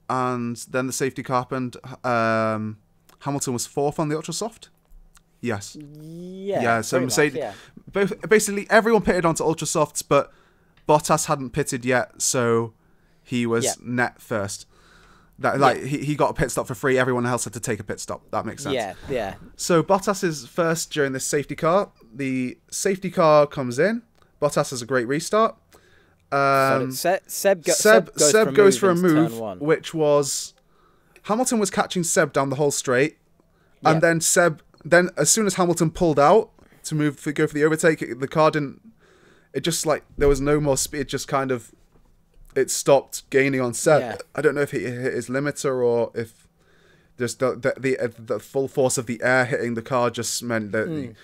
Speaker 2: then the safety car happened. Hamilton was 4th on the ultra soft. Yes. Yeah. So Mercedes, basically everyone pitted onto ultra softs, but Bottas hadn't pitted yet, so he was net first. He got a pit stop for free. Everyone else had to take a pit stop. That makes sense. Yeah. So Bottas is first during this safety car. The safety car comes in. Bottas has a great restart.
Speaker 1: Seb
Speaker 2: goes for a move, which was Hamilton was catching Seb down the whole straight, and then Seb. Then, as soon as Hamilton pulled out to go for the overtake, the car didn't. It just there was no more speed. It just kind of, it stopped gaining on Seb. Yeah. I don't know if he hit his limiter or if just the full force of the air hitting the car just meant that.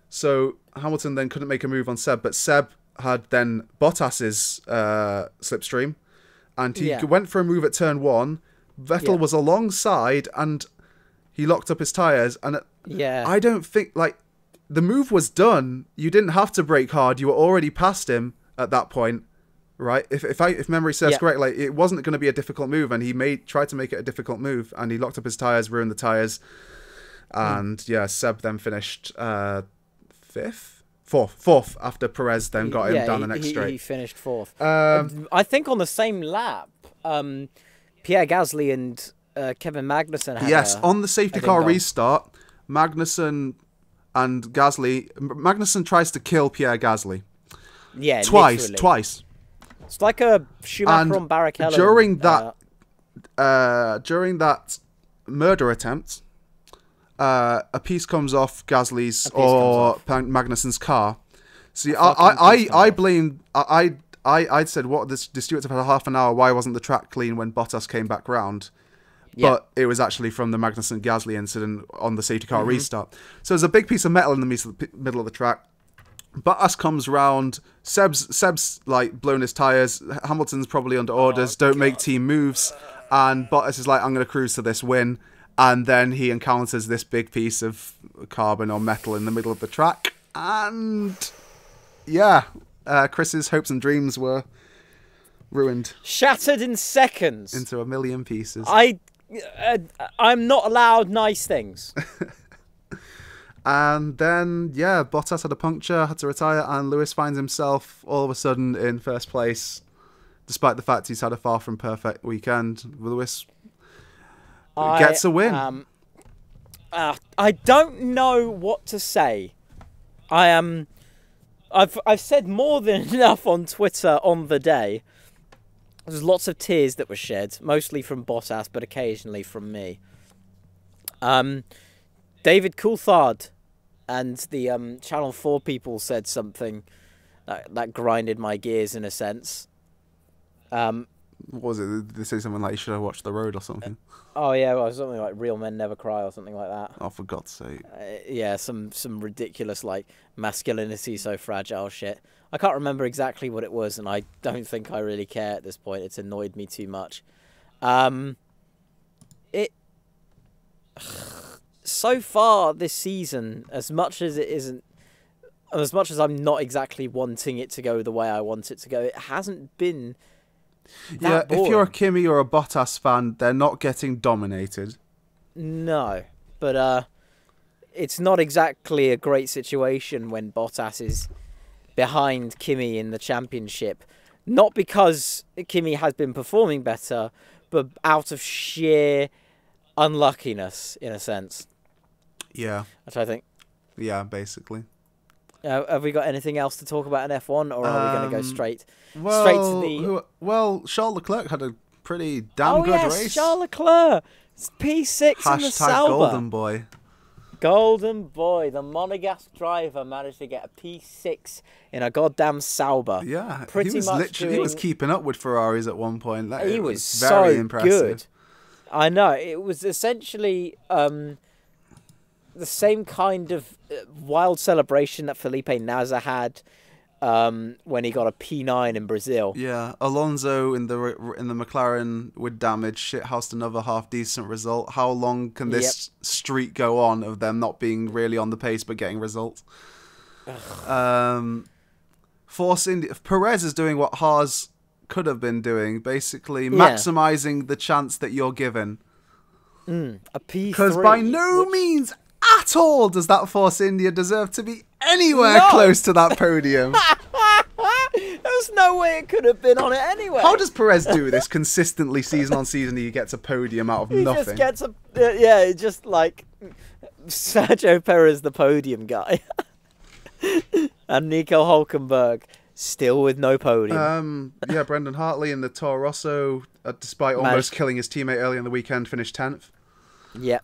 Speaker 2: So Hamilton then couldn't make a move on Seb, but Seb had then Bottas's slipstream, and he went for a move at turn 1. Vettel was alongside, and he locked up his tyres. And I don't think, like, the move was done. You didn't have to brake hard. You were already past him at that point, right? If memory serves correct, like, it wasn't going to be a difficult move, and he tried to make it a difficult move, and he locked up his tyres, ruined the tyres, and Seb then finished fourth after Perez then got him down the next straight.
Speaker 1: He finished 4th. I think on the same lap, Pierre Gasly and Kevin Magnussen had
Speaker 2: on the safety car restart, Magnussen and Gasly. Magnussen tries to kill Pierre Gasly. Yeah, twice.
Speaker 1: It's like a Schumacher on Barrichello.
Speaker 2: During that murder attempt, a piece comes off Gasly's or Magnussen's car. See, I blamed. I said, what, the stewards have had a half an hour, why wasn't the track clean when Bottas came back round? But it was actually from the Magnussen-Gasly incident on the safety car restart. So there's a big piece of metal in the middle of the track. Bottas comes round, Seb's like blown his tyres, Hamilton's probably under orders, don't make team moves, and Bottas is like, I'm going to cruise to this win, and then he encounters this big piece of carbon or metal in the middle of the track, and Chris's hopes and dreams were ruined.
Speaker 1: Shattered in seconds.
Speaker 2: Into a million pieces.
Speaker 1: I'm not allowed nice things.
Speaker 2: And then, Bottas had a puncture, had to retire, and Lewis finds himself all of a sudden in first place, despite the fact he's had a far from perfect weekend. Lewis gets a win.
Speaker 1: I don't know what to say. I've said more than enough on Twitter on the day. There's lots of tears that were shed, mostly from Bottas, but occasionally from me. David Coulthard and the Channel 4 people said something that grinded my gears in a sense.
Speaker 2: What was it? Did they say something like, you should have watched The Road or something?
Speaker 1: Something like Real Men Never Cry or something like that.
Speaker 2: Oh, for God's sake.
Speaker 1: Some ridiculous, like, masculinity so fragile shit. I can't remember exactly what it was, and I don't think I really care at this point. It's annoyed me too much. So far this season, as much as I'm not exactly wanting it to go the way I want it to go, it hasn't been that boring.
Speaker 2: If you're a Kimi or a Bottas fan, they're not getting dominated.
Speaker 1: No, but it's not exactly a great situation when Bottas is behind Kimi in the championship. Not because Kimi has been performing better, but out of sheer unluckiness, in a sense.
Speaker 2: Yeah.
Speaker 1: Which I think.
Speaker 2: Yeah, basically.
Speaker 1: Have we got anything else to talk about in F1, or are we going to go straight to the...
Speaker 2: Charles Leclerc had a pretty damn good race.
Speaker 1: Charles Leclerc! It's P6 in the Sauber.
Speaker 2: Golden Boy.
Speaker 1: Golden Boy. The Monegasque driver managed to get a P6 in a goddamn Sauber.
Speaker 2: Yeah, he was keeping up with Ferraris at one point.
Speaker 1: He was
Speaker 2: very
Speaker 1: so
Speaker 2: impressive.
Speaker 1: Good. I know. It was essentially the same kind of wild celebration that Felipe Nasr had when he got a P9 in Brazil.
Speaker 2: Yeah, Alonso in the McLaren with damage shithoused another half decent result. How long can this streak go on of them not being really on the pace but getting results? Force India. Perez is doing what Haas could have been doing, basically maximizing the chance that you're given.
Speaker 1: A P3.
Speaker 2: Because by no means at all does that Force India deserve to be anywhere close to that podium.
Speaker 1: There's no way it could have been on it anyway.
Speaker 2: How does Perez do this consistently, season on season? He gets a podium out of nothing.
Speaker 1: He just gets just like Sergio Perez, the podium guy, and Nico Hulkenberg still with no podium.
Speaker 2: Brendan Hartley in the Toro Rosso, despite almost killing his teammate early in the weekend, finished 10th.
Speaker 1: Yeah.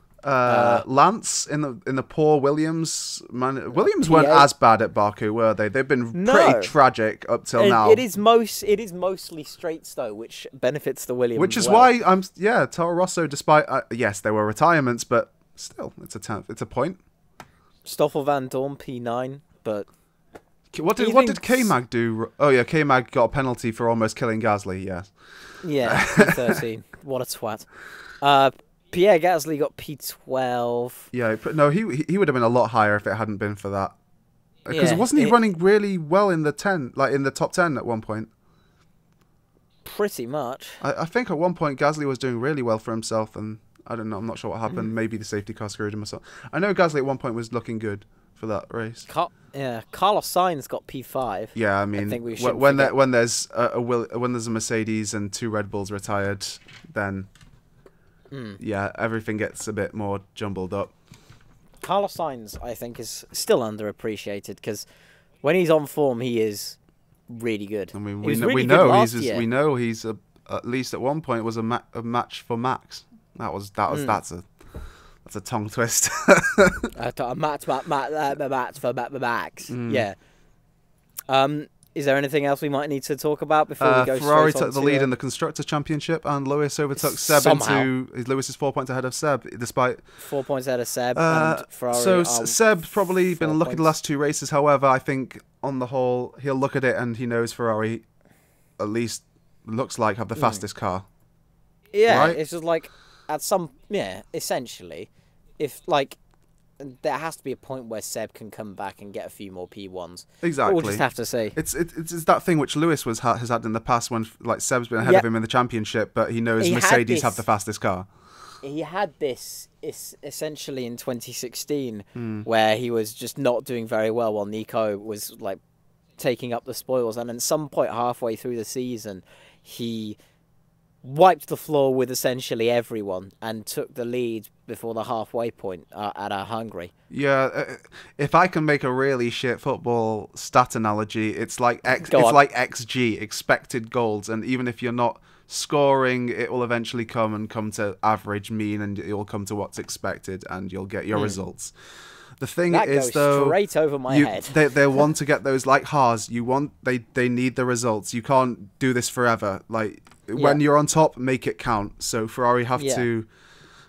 Speaker 2: Lance in the poor Williams. Williams weren't as bad at Baku, were they? They've been pretty tragic up till now.
Speaker 1: It is mostly straights though, which benefits the Williams.
Speaker 2: Which is why Toro Rosso, despite yes, there were retirements, but still, it's a 10th. It's a point.
Speaker 1: Stoffel Van Dorn P9, but
Speaker 2: What did K-Mag do? Oh yeah, K-Mag got a penalty for almost killing Gasly. Yes.
Speaker 1: Yeah, P13. What a twat. Pierre Gasly got P12.
Speaker 2: Yeah, no, he would have been a lot higher if it hadn't been for that. Because wasn't he running really well in the top 10 at one point?
Speaker 1: Pretty much.
Speaker 2: I think at one point Gasly was doing really well for himself, and I don't know, I'm not sure what happened. Maybe the safety car screwed him or something. I know Gasly at one point was looking good for that race.
Speaker 1: Carlos Sainz got P5.
Speaker 2: Yeah, I mean,
Speaker 1: I think we
Speaker 2: when there's a Mercedes and 2 Red Bulls retired, then yeah, everything gets a bit more jumbled up.
Speaker 1: Carlos Sainz, I think, is still underappreciated because when he's on form, he is really good. I mean, we
Speaker 2: know he's at least at one point was a match for Max. That's a tongue twist.
Speaker 1: A match for Max. Yeah. Is there anything else we might need to talk about before we go
Speaker 2: Ferrari
Speaker 1: straight on
Speaker 2: took the lead in the Constructors' Championship, and Lewis overtook Seb Lewis is 4 points ahead of Seb, despite
Speaker 1: 4 points ahead of Seb. And Ferrari.
Speaker 2: So Seb's probably been lucky the last 2 races. However, I think on the whole he'll look at it and he knows Ferrari, at least looks like, have the fastest car.
Speaker 1: Yeah,
Speaker 2: right?
Speaker 1: It's just like essentially, if there has to be a point where Seb can come back and get a few more P1s.
Speaker 2: Exactly.
Speaker 1: We'll just have to see.
Speaker 2: It's that thing which Lewis has had in the past when Seb's been ahead of him in the championship, but he knows Mercedes have the fastest car.
Speaker 1: He had this essentially in 2016 where he was just not doing very well while Nico was taking up the spoils, and at some point halfway through the season he wiped the floor with essentially everyone and took the lead before the halfway point at Hungary.
Speaker 2: Yeah, if I can make a really shit football stat analogy, it's like XG, expected goals, and even if you're not scoring, it will eventually come to average, mean, and it will come to what's expected, and you'll get your results. The thing is, though,
Speaker 1: straight over my head.
Speaker 2: They want to get those like Haas. They need the results. You can't do this forever. When you're on top, make it count. So Ferrari have to.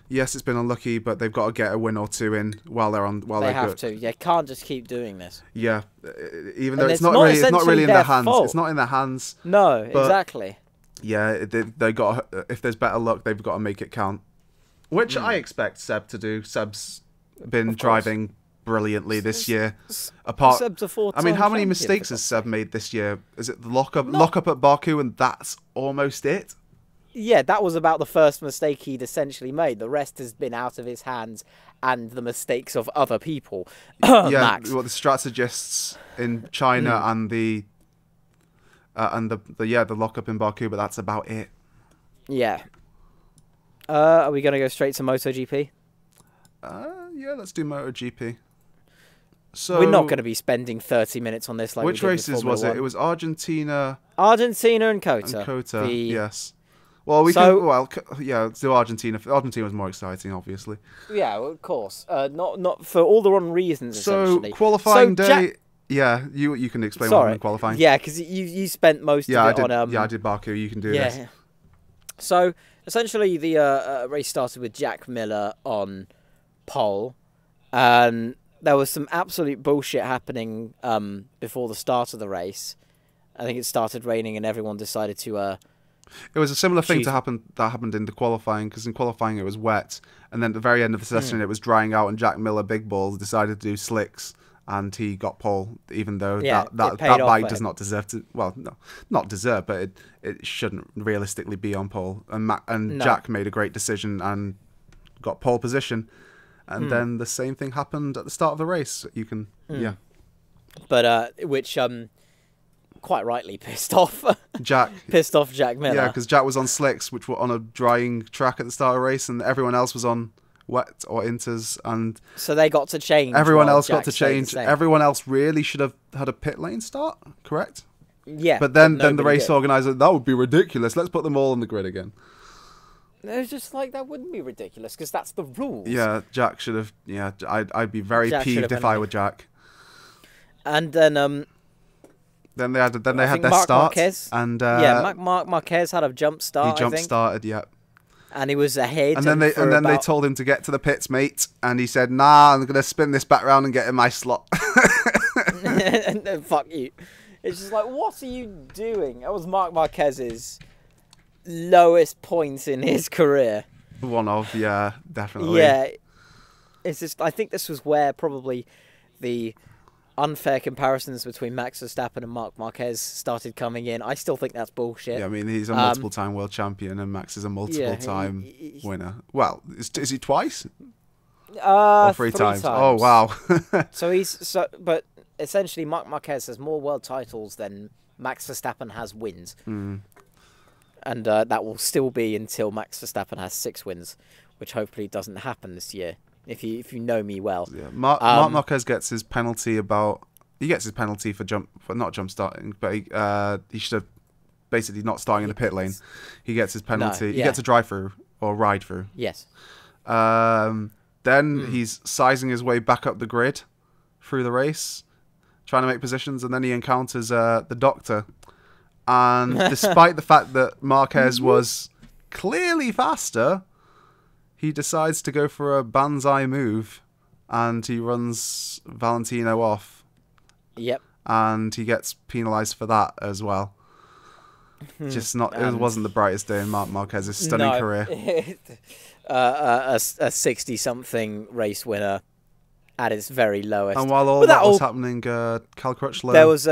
Speaker 2: Yes, it's been unlucky, but they've got to get a win or 2 in while they're on. They have to.
Speaker 1: You can't just keep doing this.
Speaker 2: Yeah, even though it's not really in their hands.
Speaker 1: Fault.
Speaker 2: It's not in their hands.
Speaker 1: No, exactly.
Speaker 2: Yeah, they got. If there's better luck, they've got to make it count. Which I expect Seb to do. Seb's been driving brilliantly this year.
Speaker 1: Seb's a 4-time
Speaker 2: I mean, how many mistakes has Seb made this year? Is it the lock up at Baku, and that's almost it?
Speaker 1: Yeah, that was about the first mistake he'd essentially made. The rest has been out of his hands and the mistakes of other people. Max.
Speaker 2: The strategists in China and the lock up in Baku, but that's about it.
Speaker 1: Yeah. Are we going to go straight to MotoGP?
Speaker 2: Yeah, let's do MotoGP. So
Speaker 1: we're not going to be spending 30 minutes on this.
Speaker 2: Which races was it? It was Argentina
Speaker 1: and Kota.
Speaker 2: Yes. Well, let's do Argentina. Argentina was more exciting, obviously.
Speaker 1: Yeah, well, of course. Not for all the wrong reasons.
Speaker 2: So qualifying day. Yeah, you can explain what happened in qualifying.
Speaker 1: Yeah, because you spent most of it on.
Speaker 2: I did Baku. You can do this. Yeah.
Speaker 1: So essentially, the race started with Jack Miller on pole, and there was some absolute bullshit happening before the start of the race. I think it started raining, and everyone decided to.
Speaker 2: It was a similar thing that happened in the qualifying, because in qualifying it was wet, and then at the very end of the session it was drying out, and Jack Miller, big balls, decided to do slicks, and he got pole, even though that bike does not deserve to. Well, no, not deserve, but it shouldn't realistically be on pole. And Jack made a great decision and got pole position, and then the same thing happened at the start of the race. You can,
Speaker 1: but which quite rightly pissed off Jack Miller.
Speaker 2: Yeah, because Jack was on slicks, which were on a drying track at the start of the race, and everyone else was on wet or inters, and
Speaker 1: so they got to change.
Speaker 2: Everyone else got to change. Everyone else really should have had a pit lane start, correct?
Speaker 1: Yeah,
Speaker 2: but then the race organizer, that would be ridiculous. Let's put them all on the grid again.
Speaker 1: It was just that wouldn't be ridiculous because that's the rules.
Speaker 2: Yeah, Jack should have. Yeah, I'd be very peeved if I were Jack.
Speaker 1: And then
Speaker 2: they had their
Speaker 1: Marc
Speaker 2: start,
Speaker 1: Marquez,
Speaker 2: and
Speaker 1: Marc Marquez had a jump start.
Speaker 2: He started, yeah.
Speaker 1: And he was ahead.
Speaker 2: And then they told him to get to the pits, mate. And he said, "Nah, I'm gonna spin this back round and get in my slot."
Speaker 1: Fuck you. It's just like, what are you doing? That was Marc Marquez's lowest points in his career.
Speaker 2: One of, yeah, definitely.
Speaker 1: Yeah. It's just, I think this was where probably the unfair comparisons between Max Verstappen and Marc Marquez started coming in. I still think that's bullshit.
Speaker 2: Yeah, I mean, he's a multiple-time world champion, and Max is a multiple-time winner. Well, is he twice? Or three times? Oh, wow.
Speaker 1: But essentially, Marc Marquez has more world titles than Max Verstappen has wins. And that will still be until Max Verstappen has 6 wins, which hopefully doesn't happen this year. If you know me well,
Speaker 2: yeah. Marc Marquez gets his penalty for not jump starting, but he should have basically not starting in the pit lane. He gets his penalty. He gets a drive through or ride through.
Speaker 1: Yes.
Speaker 2: Then he's sizing his way back up the grid through the race, trying to make positions, and then he encounters the doctor. And despite the fact that Marquez was clearly faster, he decides to go for a banzai move, and he runs Valentino off.
Speaker 1: Yep.
Speaker 2: And he gets penalised for that as well. Just not. It wasn't the brightest day in Marc Marquez's stunning career.
Speaker 1: A 60-something race winner at its very lowest.
Speaker 2: And while all that was happening, Cal Crutchlow.
Speaker 1: There was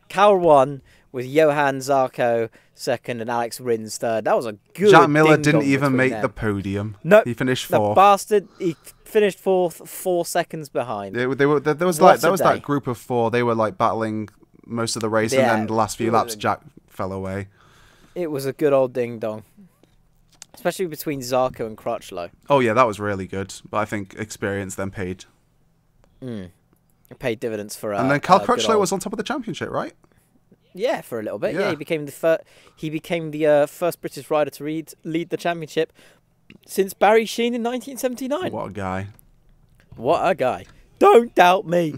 Speaker 1: Cal won with Johan Zarco second and Alex Rins third. That was a good.
Speaker 2: Jack Miller didn't even make the podium.
Speaker 1: No,
Speaker 2: he finished fourth.
Speaker 1: The bastard. He finished fourth, 4 seconds behind.
Speaker 2: There was that group of 4. They were like battling most of the race, and then the last few laps, Jack fell away.
Speaker 1: It was a good old ding dong, especially between Zarco and Crutchlow.
Speaker 2: Oh yeah, that was really good. But I think experience then paid.
Speaker 1: It paid dividends for.
Speaker 2: And then Cal Crutchlow was on top of the championship, right?
Speaker 1: Yeah, for a little bit. Yeah, he became the first British rider to lead the championship since Barry Sheene in 1979.
Speaker 2: What a guy!
Speaker 1: What a guy! Don't doubt me.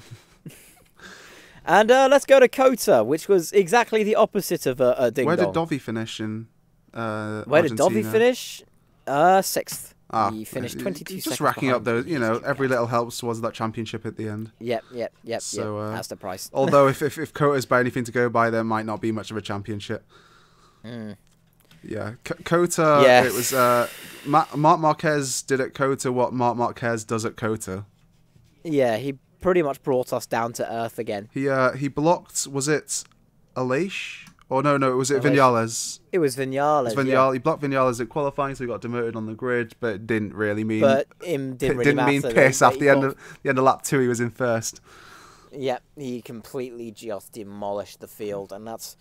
Speaker 1: And let's go to Cota, which was exactly the opposite of a ding dong.
Speaker 2: Where did Dovi finish in?
Speaker 1: Where did Dovi finish? 6th. He finished 22 seconds.
Speaker 2: Just racking up those, every little helps towards that championship at the end.
Speaker 1: Yep. So that's the price.
Speaker 2: Although if Cota's by anything to go by, there might not be much of a championship. Yeah, Cota. Yeah. It was Marc Marquez did at Cota what Marc Marquez does at Cota.
Speaker 1: Yeah, he pretty much brought us down to earth again.
Speaker 2: He blocked. Was it Aleix? Oh no, it was Vinales.
Speaker 1: It was Vinales.
Speaker 2: He blocked Vinales at qualifying, so he got demoted on the grid, but it didn't really mean.
Speaker 1: But it didn't mean
Speaker 2: piss. After the end of lap 2, he was in first.
Speaker 1: Yep, he completely just demolished the field, and that's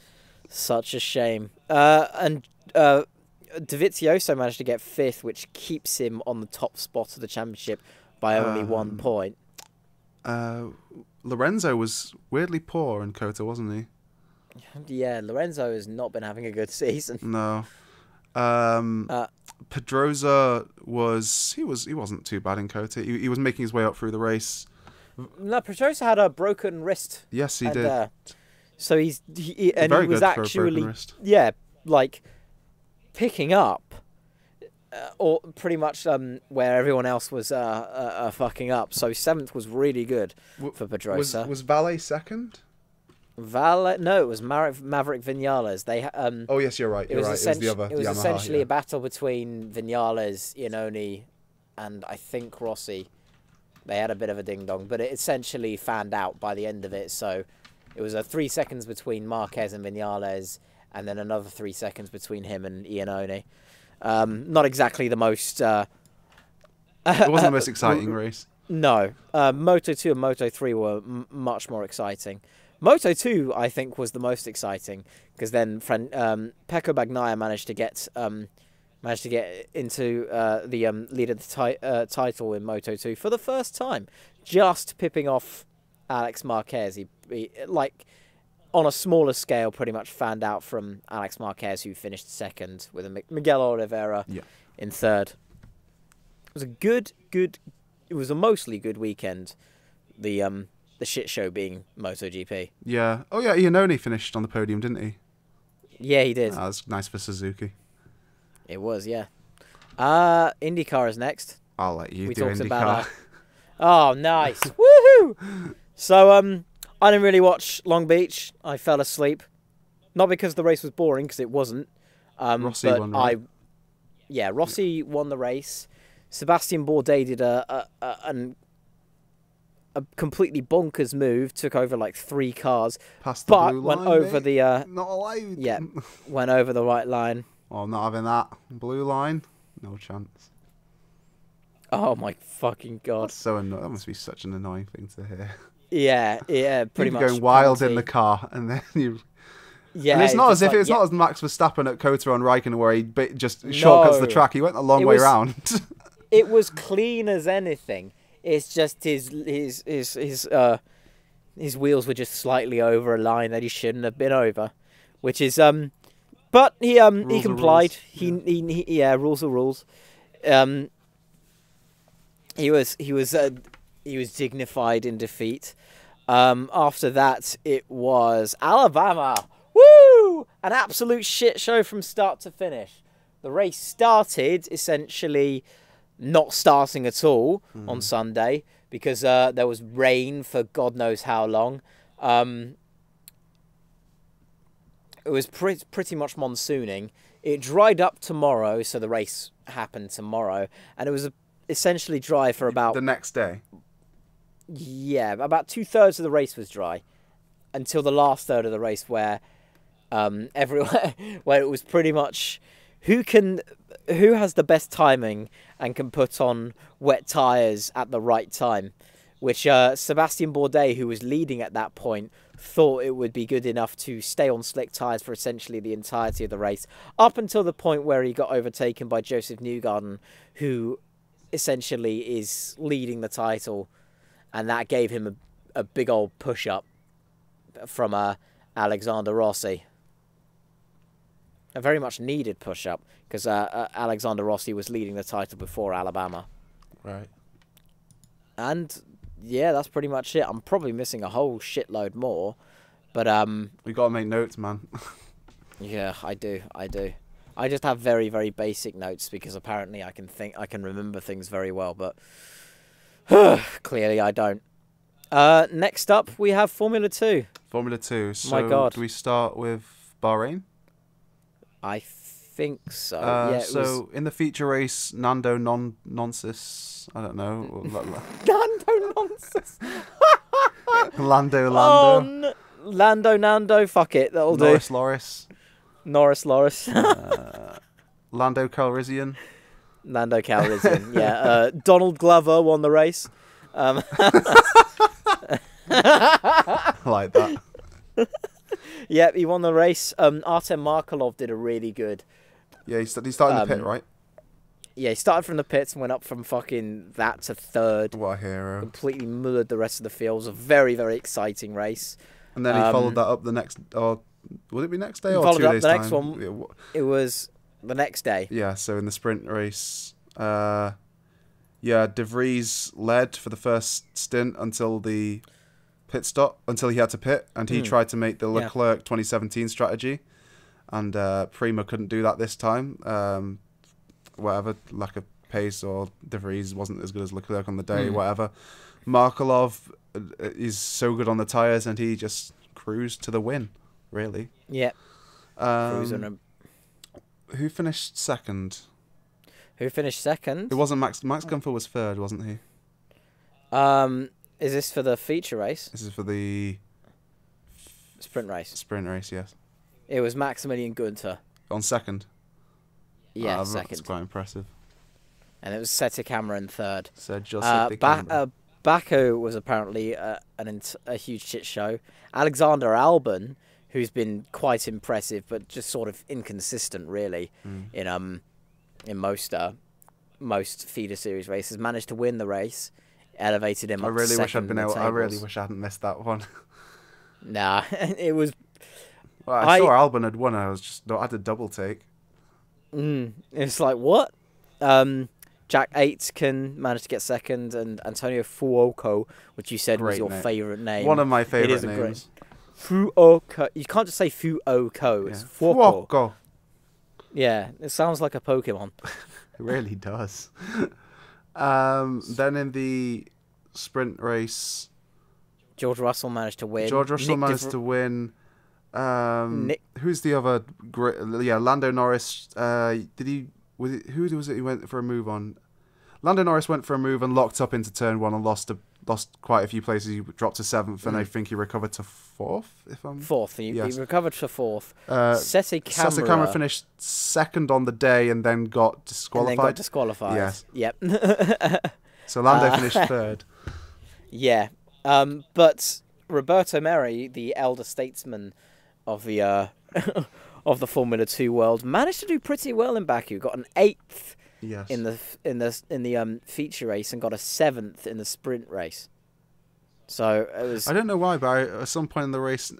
Speaker 1: such a shame. And Dovizioso managed to get 5th, which keeps him on the top spot of the championship by only 1 point.
Speaker 2: Lorenzo was weirdly poor in Cota, wasn't he?
Speaker 1: Yeah, Lorenzo has not been having a good season.
Speaker 2: No. Pedrosa he wasn't too bad in Cota. He was making his way up through the race.
Speaker 1: No, Pedrosa had a broken wrist.
Speaker 2: Yes, he did.
Speaker 1: So he was actually picking up, or pretty much where everyone else was fucking up. So 7th was really good for Pedrosa.
Speaker 2: Was Valle second?
Speaker 1: No, it was Maverick Vinales.
Speaker 2: Oh yes, you're right. It was
Speaker 1: essentially a battle between Vinales, Iannone, and I think Rossi. They had a bit of a ding dong, but it essentially fanned out by the end of it. So it was 3 seconds between Marquez and Vinales, and then another 3 seconds between him and Iannone. Not exactly the most. It
Speaker 2: wasn't the most exciting race.
Speaker 1: No, Moto 2 and Moto 3 were much more exciting. Moto 2, I think, was the most exciting because then Pecco Bagnaia managed to get into the lead of the title in Moto 2 for the first time, just pipping off Alex Marquez. He on a smaller scale, pretty much fanned out from Alex Marquez, who finished 2nd with Miguel Oliveira in 3rd. It was a mostly good weekend. The shit show being MotoGP.
Speaker 2: Yeah. Oh yeah, Iannone finished on the podium, didn't he?
Speaker 1: Yeah, he did.
Speaker 2: That was nice for Suzuki.
Speaker 1: It was, yeah. IndyCar is next.
Speaker 2: I'll let you do IndyCar.
Speaker 1: Oh, nice. Woohoo! So, I didn't really watch Long Beach. I fell asleep. Not because the race was boring, because it wasn't.
Speaker 2: Rossi won, right?
Speaker 1: Rossi won the race. Sebastian Bourdais did a completely bonkers move, took over like 3 cars,
Speaker 2: Past the blue
Speaker 1: went
Speaker 2: line,
Speaker 1: over
Speaker 2: mate.
Speaker 1: the
Speaker 2: not allowed.
Speaker 1: yeah, went over the white line.
Speaker 2: Oh, I'm not having that. Blue line, no chance.
Speaker 1: Oh my fucking god!
Speaker 2: That's so annoying. That must be such an annoying thing to hear.
Speaker 1: Yeah, pretty much.
Speaker 2: Going wild
Speaker 1: penalty.
Speaker 2: in the car, and then you.
Speaker 1: Yeah,
Speaker 2: and it's not as if
Speaker 1: like,
Speaker 2: it's not as Max Verstappen at Kota on Raikkonen where he just shortcuts the track. He went a long way around.
Speaker 1: It was clean as anything. It's just his wheels were just slightly over a line that he shouldn't have been over, which is but he complied. Rules are rules. He was dignified in defeat. After that, it was Alabama. Woo! An absolute shit show from start to finish. The race started essentially not starting at all on Sunday because there was rain for God knows how long. It was pretty much monsooning. It dried up tomorrow, so the race happened tomorrow, and it was essentially dry for about...
Speaker 2: The next day?
Speaker 1: Yeah, about 2/3 of the race was dry until the last third of the race where everywhere where it was pretty much who has the best timing and can put on wet tyres at the right time, which Sebastian Bourdais, who was leading at that point, thought it would be good enough to stay on slick tyres for essentially the entirety of the race, up until the point where he got overtaken by Joseph Newgarden, who essentially is leading the title, and that gave him a big old push-up from Alexander Rossi. A very much needed push-up, because Alexander Rossi was leading the title before Alabama.
Speaker 2: Right.
Speaker 1: And, yeah, that's pretty much it. I'm probably missing a whole shitload more, but...
Speaker 2: We got to make notes, man.
Speaker 1: Yeah, I do. I just have very, very basic notes, because apparently I can remember things very well, but... clearly I don't. Next up, we have Formula 2.
Speaker 2: Formula 2. So
Speaker 1: My God.
Speaker 2: Do we start with Bahrain?
Speaker 1: I think so. Yeah.
Speaker 2: So in the feature race, Nando Nonsis, I don't know.
Speaker 1: Nando Nonsense.
Speaker 2: Lando.
Speaker 1: Oh, Nando. Fuck it. That'll do.
Speaker 2: Norris. Lando Calrissian.
Speaker 1: Lando Calrissian. Yeah. Donald Glover won the race.
Speaker 2: I like that.
Speaker 1: Yep, he won the race. Artem Markelov did a really good.
Speaker 2: Yeah, he started in the pit, right?
Speaker 1: Yeah, he started from the pits and went up from fucking that to third.
Speaker 2: What a hero.
Speaker 1: Completely mullered the rest of the field. It was a very, very exciting race.
Speaker 2: And then he followed that up the next... Or would it be next day or 2 days' time?
Speaker 1: Followed up the next one. It was the next day.
Speaker 2: Yeah, so in the sprint race... De Vries led for the first stint until the pit stop, until he had to pit, and he tried to make the Leclerc 2017 strategy, and Prima couldn't do that this time. Whatever, lack of pace, or De Vries wasn't as good as Leclerc on the day, whatever. Markelov is so good on the tyres, and he just cruised to the win, really.
Speaker 1: Yeah.
Speaker 2: Who finished second?
Speaker 1: Who finished second?
Speaker 2: It wasn't Max. Max Gunther was third, wasn't he?
Speaker 1: Is this for the feature race?
Speaker 2: This is for the
Speaker 1: sprint race.
Speaker 2: Sprint race, yes.
Speaker 1: It was Maximilian Gunther.
Speaker 2: On second?
Speaker 1: Yeah, second.
Speaker 2: That's quite impressive.
Speaker 1: And it was Seta Cameron third.
Speaker 2: Baku
Speaker 1: was apparently a huge shit show. Alexander Albon, who's been quite impressive, but just sort of inconsistent, really, in most feeder series races, managed to win the race, elevated him.
Speaker 2: I really wish I hadn't missed that one.
Speaker 1: Nah, it was.
Speaker 2: Well, I saw Albon had won. I had a double take.
Speaker 1: It's like what? Jack Aitken managed to get second, and Antonio Fuoco, which you said was your favourite name.
Speaker 2: One of my favourite names.
Speaker 1: Fuoco. You can't just say Fuoco. It's
Speaker 2: Fuoco.
Speaker 1: Yeah, it sounds like a Pokemon.
Speaker 2: It really does. Then in the sprint race,
Speaker 1: George Russell managed to win.
Speaker 2: George Russell managed to win. Who's the other? Lando Norris. Who was it? He went for a move on. Lando Norris went for a move and locked up into turn 1 and lost quite a few places. He dropped to 7th, and I think he recovered to 4th.
Speaker 1: Fourth. He recovered to 4th. Sascha
Speaker 2: Camera finished 2nd on the day and then got disqualified. Yes.
Speaker 1: Yep.
Speaker 2: So Lando finished 3rd.
Speaker 1: Yeah. But Roberto Merhi, the elder statesman of the of the Formula 2 world, managed to do pretty well in Baku. Got an 8th. Yes. In the feature race, and got a 7th in the sprint race. So it was.
Speaker 2: I don't know why, but at some point in the race,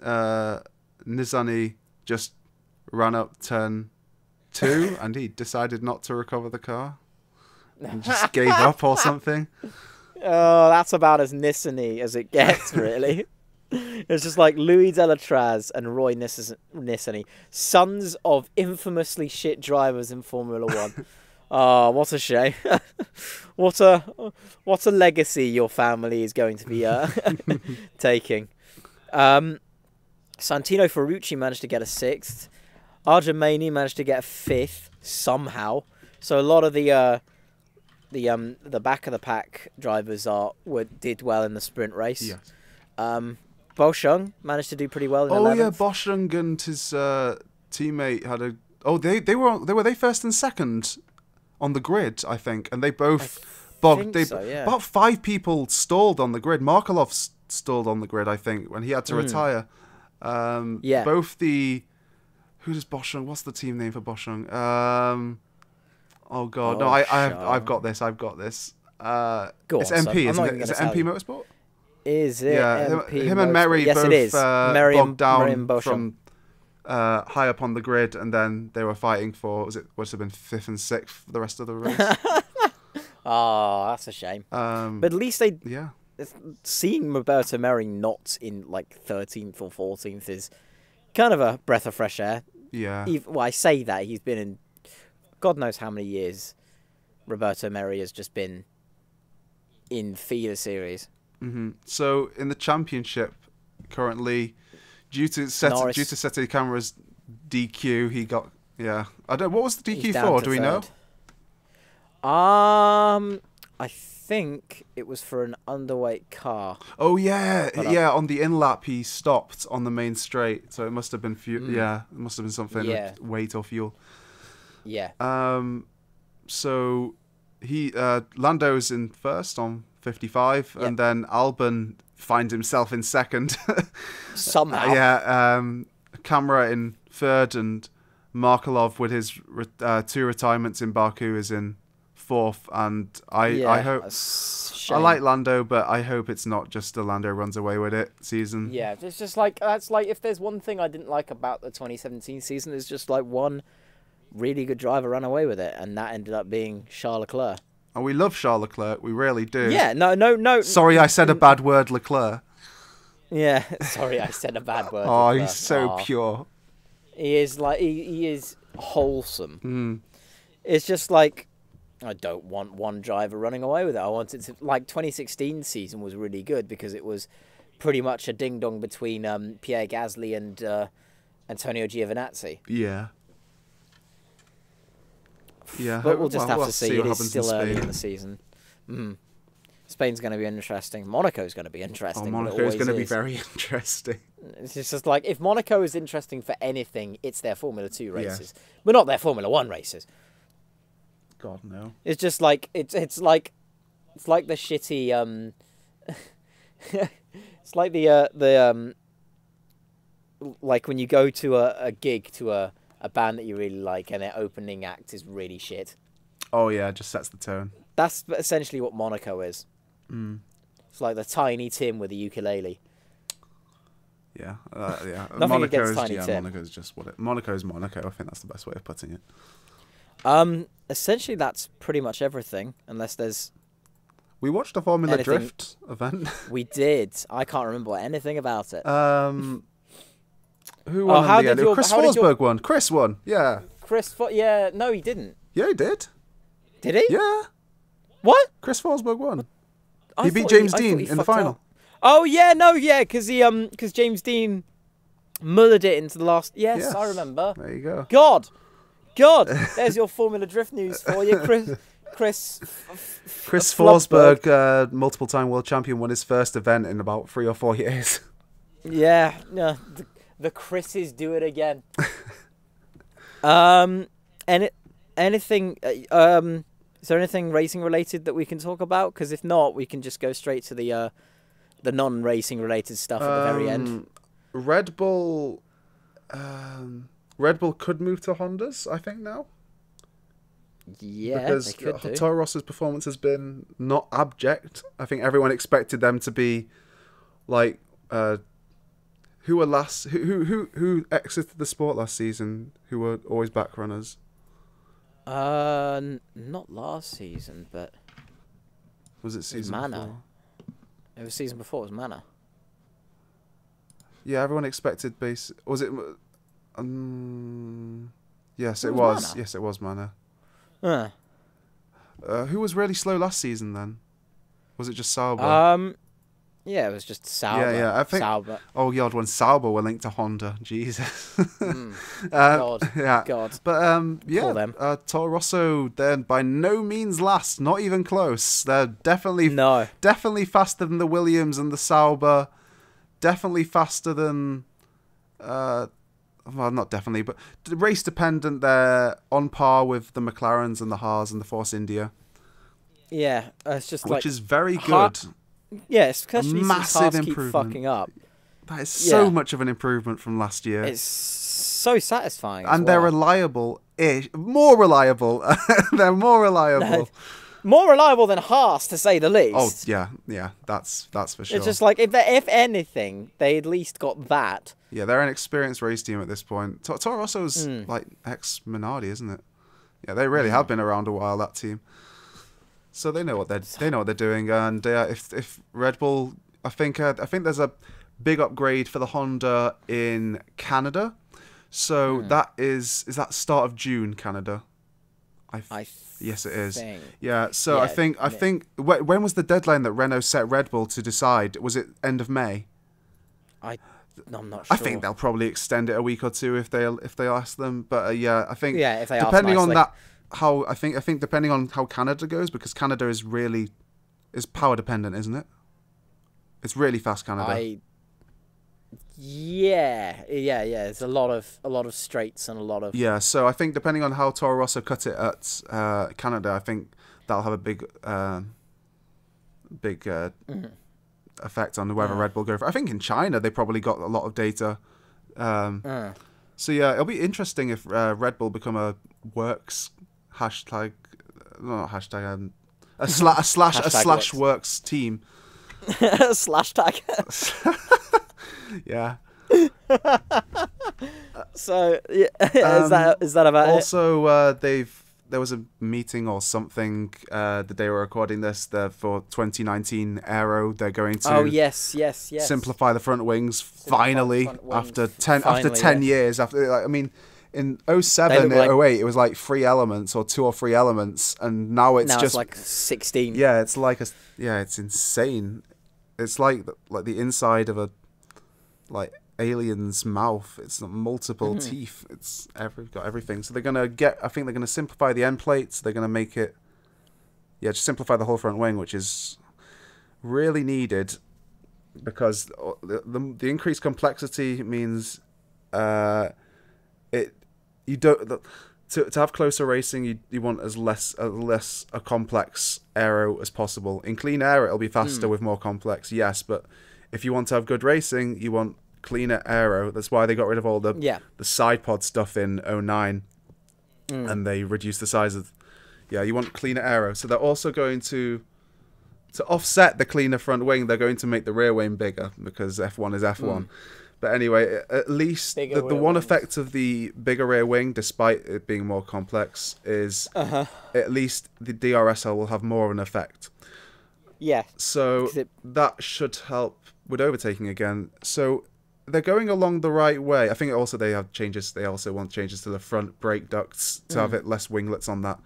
Speaker 2: Nizami just ran up turn 2, and he decided not to recover the car, and just gave up or something.
Speaker 1: Oh, that's about as Nissany as it gets, really. It's just like Louis Delatraz and Roy Nissany, sons of infamously shit drivers in Formula 1. Oh, what a shame. What a legacy your family is going to be taking. Santino Ferrucci managed to get a 6th. Arjamani managed to get a 5th somehow. So a lot of the back of the pack drivers did well in the sprint race. Yes. Boschung managed to do pretty well in 11th.
Speaker 2: Yeah, Boschung and his teammate had a. Oh, they were they first and second on the grid, I think, and they both bogged. About 5 people stalled on the grid. Markelov stalled on the grid, I think, when he had to retire. Both the. Who does Boschung? What's the team name for Boschung? Oh God, no! I've got this. It's MP, isn't it? Is it MP Motorsport?
Speaker 1: Is it?
Speaker 2: Yeah,
Speaker 1: MP
Speaker 2: him and Merhi both
Speaker 1: it is.
Speaker 2: bogged down from high up on the grid, and then they were fighting for would have been 5th and 6th for the rest of the race.
Speaker 1: Oh, that's a shame. But at least seeing Roberto Merhi not in like 13th or 14th is kind of a breath of fresh air.
Speaker 2: Yeah.
Speaker 1: I say that he's been in God knows how many years. Roberto Merhi has just been in FIA series.
Speaker 2: Mm-hmm. So in the championship currently, due to Seti Camera's DQ, he got what was the DQ for? Do we know?
Speaker 1: I think it was for an underweight car.
Speaker 2: Oh yeah, on the in lap he stopped on the main straight, so it must have been it must have been something like weight or fuel.
Speaker 1: Yeah.
Speaker 2: So he Lando's in first on 55, and then Albon finds himself in second.
Speaker 1: Somehow.
Speaker 2: Camera in third, and Markelov with his 2 retirements in Baku is in 4th. And I hope I like Lando, but I hope it's not just a Lando runs away with it season.
Speaker 1: Yeah, it's just like that's like if there's one thing I didn't like about the 2017 season, is just like one really good driver ran away with it, and that ended up being Charles Leclerc.
Speaker 2: And we love Charles Leclerc, we really do.
Speaker 1: Yeah, no.
Speaker 2: Sorry, I said a bad word, Leclerc.
Speaker 1: Yeah, sorry, I said a bad word.
Speaker 2: Oh, Leclerc. He's so pure.
Speaker 1: He is like he is wholesome. It's just like I don't want one driver running away with it. I want it to 2016 season was really good because it was pretty much a ding dong between Pierre Gasly and Antonio Giovinazzi.
Speaker 2: Yeah. Yeah,
Speaker 1: but we'll just have to see. It is still early in the season. Spain's going to be interesting. Monaco's going to be interesting.
Speaker 2: Oh, Monaco's going to be very interesting.
Speaker 1: It's just like if Monaco is interesting for anything, it's their Formula 2 races, but not their Formula 1 races.
Speaker 2: God no.
Speaker 1: It's just like it's like the shitty it's like the like when you go to a gig to a band that you really like and their opening act is really shit.
Speaker 2: Oh yeah, it just sets the tone.
Speaker 1: That's essentially what Monaco is. It's like the Tiny Tim with a ukulele.
Speaker 2: Yeah, yeah.
Speaker 1: Nothing against Tiny Tim.
Speaker 2: Monaco's just what it. Monaco's Monaco. I think that's the best way of putting it.
Speaker 1: Essentially, that's pretty much everything, unless there's.
Speaker 2: We watched a Formula Drift event.
Speaker 1: We did. I can't remember anything about it.
Speaker 2: Who won in the end? Chris Forsberg won. Chris won. Yeah.
Speaker 1: Yeah. No, he didn't.
Speaker 2: Yeah, he did.
Speaker 1: Did he?
Speaker 2: Yeah.
Speaker 1: What?
Speaker 2: Chris Forsberg won. He beat James Dean in the final.
Speaker 1: Oh yeah, no, yeah, because James Dean mullered it into the last. Yes, I remember.
Speaker 2: There you go.
Speaker 1: God, there's your Formula Drift news for you, Chris
Speaker 2: Forsberg, multiple-time world champion, won his first event in about 3 or 4 years.
Speaker 1: Yeah, no, the Chris's do it again. Anything? Is there anything racing related that we can talk about? Because if not, we can just go straight to the non-racing related stuff at the very end.
Speaker 2: Red Bull could move to Hondas, I think, now.
Speaker 1: Yeah,
Speaker 2: because
Speaker 1: they could do.
Speaker 2: Toro Rosso's performance has been not abject. I think everyone expected them to be like who exited the sport last season, who were always back runners.
Speaker 1: Not last season, but
Speaker 2: was it season
Speaker 1: Mana?
Speaker 2: before?
Speaker 1: It was season before. It was Mana.
Speaker 2: Yeah, everyone expected Was it? Yes, it was.
Speaker 1: Mana?
Speaker 2: Yes, it was Mana. Who was really slow last season then? Was it just Sauber?
Speaker 1: Yeah, it was just Sauber.
Speaker 2: Yeah. I think.
Speaker 1: Sauber.
Speaker 2: Oh God, when Sauber were linked to Honda, Jesus.
Speaker 1: God.
Speaker 2: Yeah.
Speaker 1: God.
Speaker 2: But
Speaker 1: Call them.
Speaker 2: Toro Rosso, they're by no means last, not even close. They're definitely faster than the Williams and the Sauber. Definitely faster than. Well, not definitely, but race dependent. They're on par with the McLarens and the Haas and the Force India.
Speaker 1: Yeah, it's just
Speaker 2: which is very good.
Speaker 1: Yeah, especially
Speaker 2: massive
Speaker 1: since
Speaker 2: improvement.
Speaker 1: Keep fucking up.
Speaker 2: That is so much of an improvement from last year.
Speaker 1: It's so satisfying.
Speaker 2: And they're reliable-ish. More reliable. They're more reliable.
Speaker 1: More reliable than Haas, to say the least.
Speaker 2: Oh yeah, that's for sure.
Speaker 1: It's just like if anything, they at least got that.
Speaker 2: Yeah, they're an experienced race team at this point. Toro Rosso's like ex-Minardi, isn't it? Yeah, they really have been around a while, that team. So they know what they're doing. And if Red Bull, I think there's a big upgrade for the Honda in Canada. So that is that start of June, Canada. Yes, it is. Yeah. So I think when was the deadline that Renault set Red Bull to decide? Was it end of May?
Speaker 1: I'm not sure.
Speaker 2: I think they'll probably extend it a week or two if they ask them. But yeah, I think
Speaker 1: if they
Speaker 2: depending
Speaker 1: ask
Speaker 2: on
Speaker 1: nicely.
Speaker 2: that, I think depending on how Canada goes, because Canada is power dependent, isn't it? It's really fast, Canada.
Speaker 1: Yeah. It's a lot of straights and a lot of.
Speaker 2: Yeah, so I think depending on how Toro Rosso cut it at Canada, I think that'll have a big effect on whether Red Bull go for. I think in China they probably got a lot of data. So yeah, it'll be interesting if Red Bull become a works hashtag, not hashtag, a slash works team.
Speaker 1: Slash tag.
Speaker 2: Yeah.
Speaker 1: So yeah, is that about
Speaker 2: also, it? Also, there was a meeting or something the day we're recording this. For 2019 Aero, they're going to
Speaker 1: yes
Speaker 2: simplify the front wings finally after 10 years. I mean, in 07 08 it was like 3 elements or 2 or 3 elements, and now it's
Speaker 1: like 16.
Speaker 2: Yeah, it's like it's insane. It's like the inside of a alien's mouth. It's multiple teeth. It's got everything. So I think they're gonna simplify the end plates. They're gonna make it, just simplify the whole front wing, which is really needed because the increased complexity means to have closer racing, you want as less a complex aero as possible. In clean air, it'll be faster with more complex, yes, but if you want to have good racing, you want cleaner aero. That's why they got rid of all the side pod stuff in 09, and they reduced the size of. Yeah, you want cleaner aero. So they're also going to offset the cleaner front wing. They're going to make the rear wing bigger because F1 is F1. But anyway, at least the one effect of the bigger rear wing, despite it being more complex, is at least the DRSL will have more of an effect.
Speaker 1: Yeah.
Speaker 2: So that should help with overtaking again. So they're going along the right way. I think also they have changes. They also want changes to the front brake ducts to have it less winglets on that.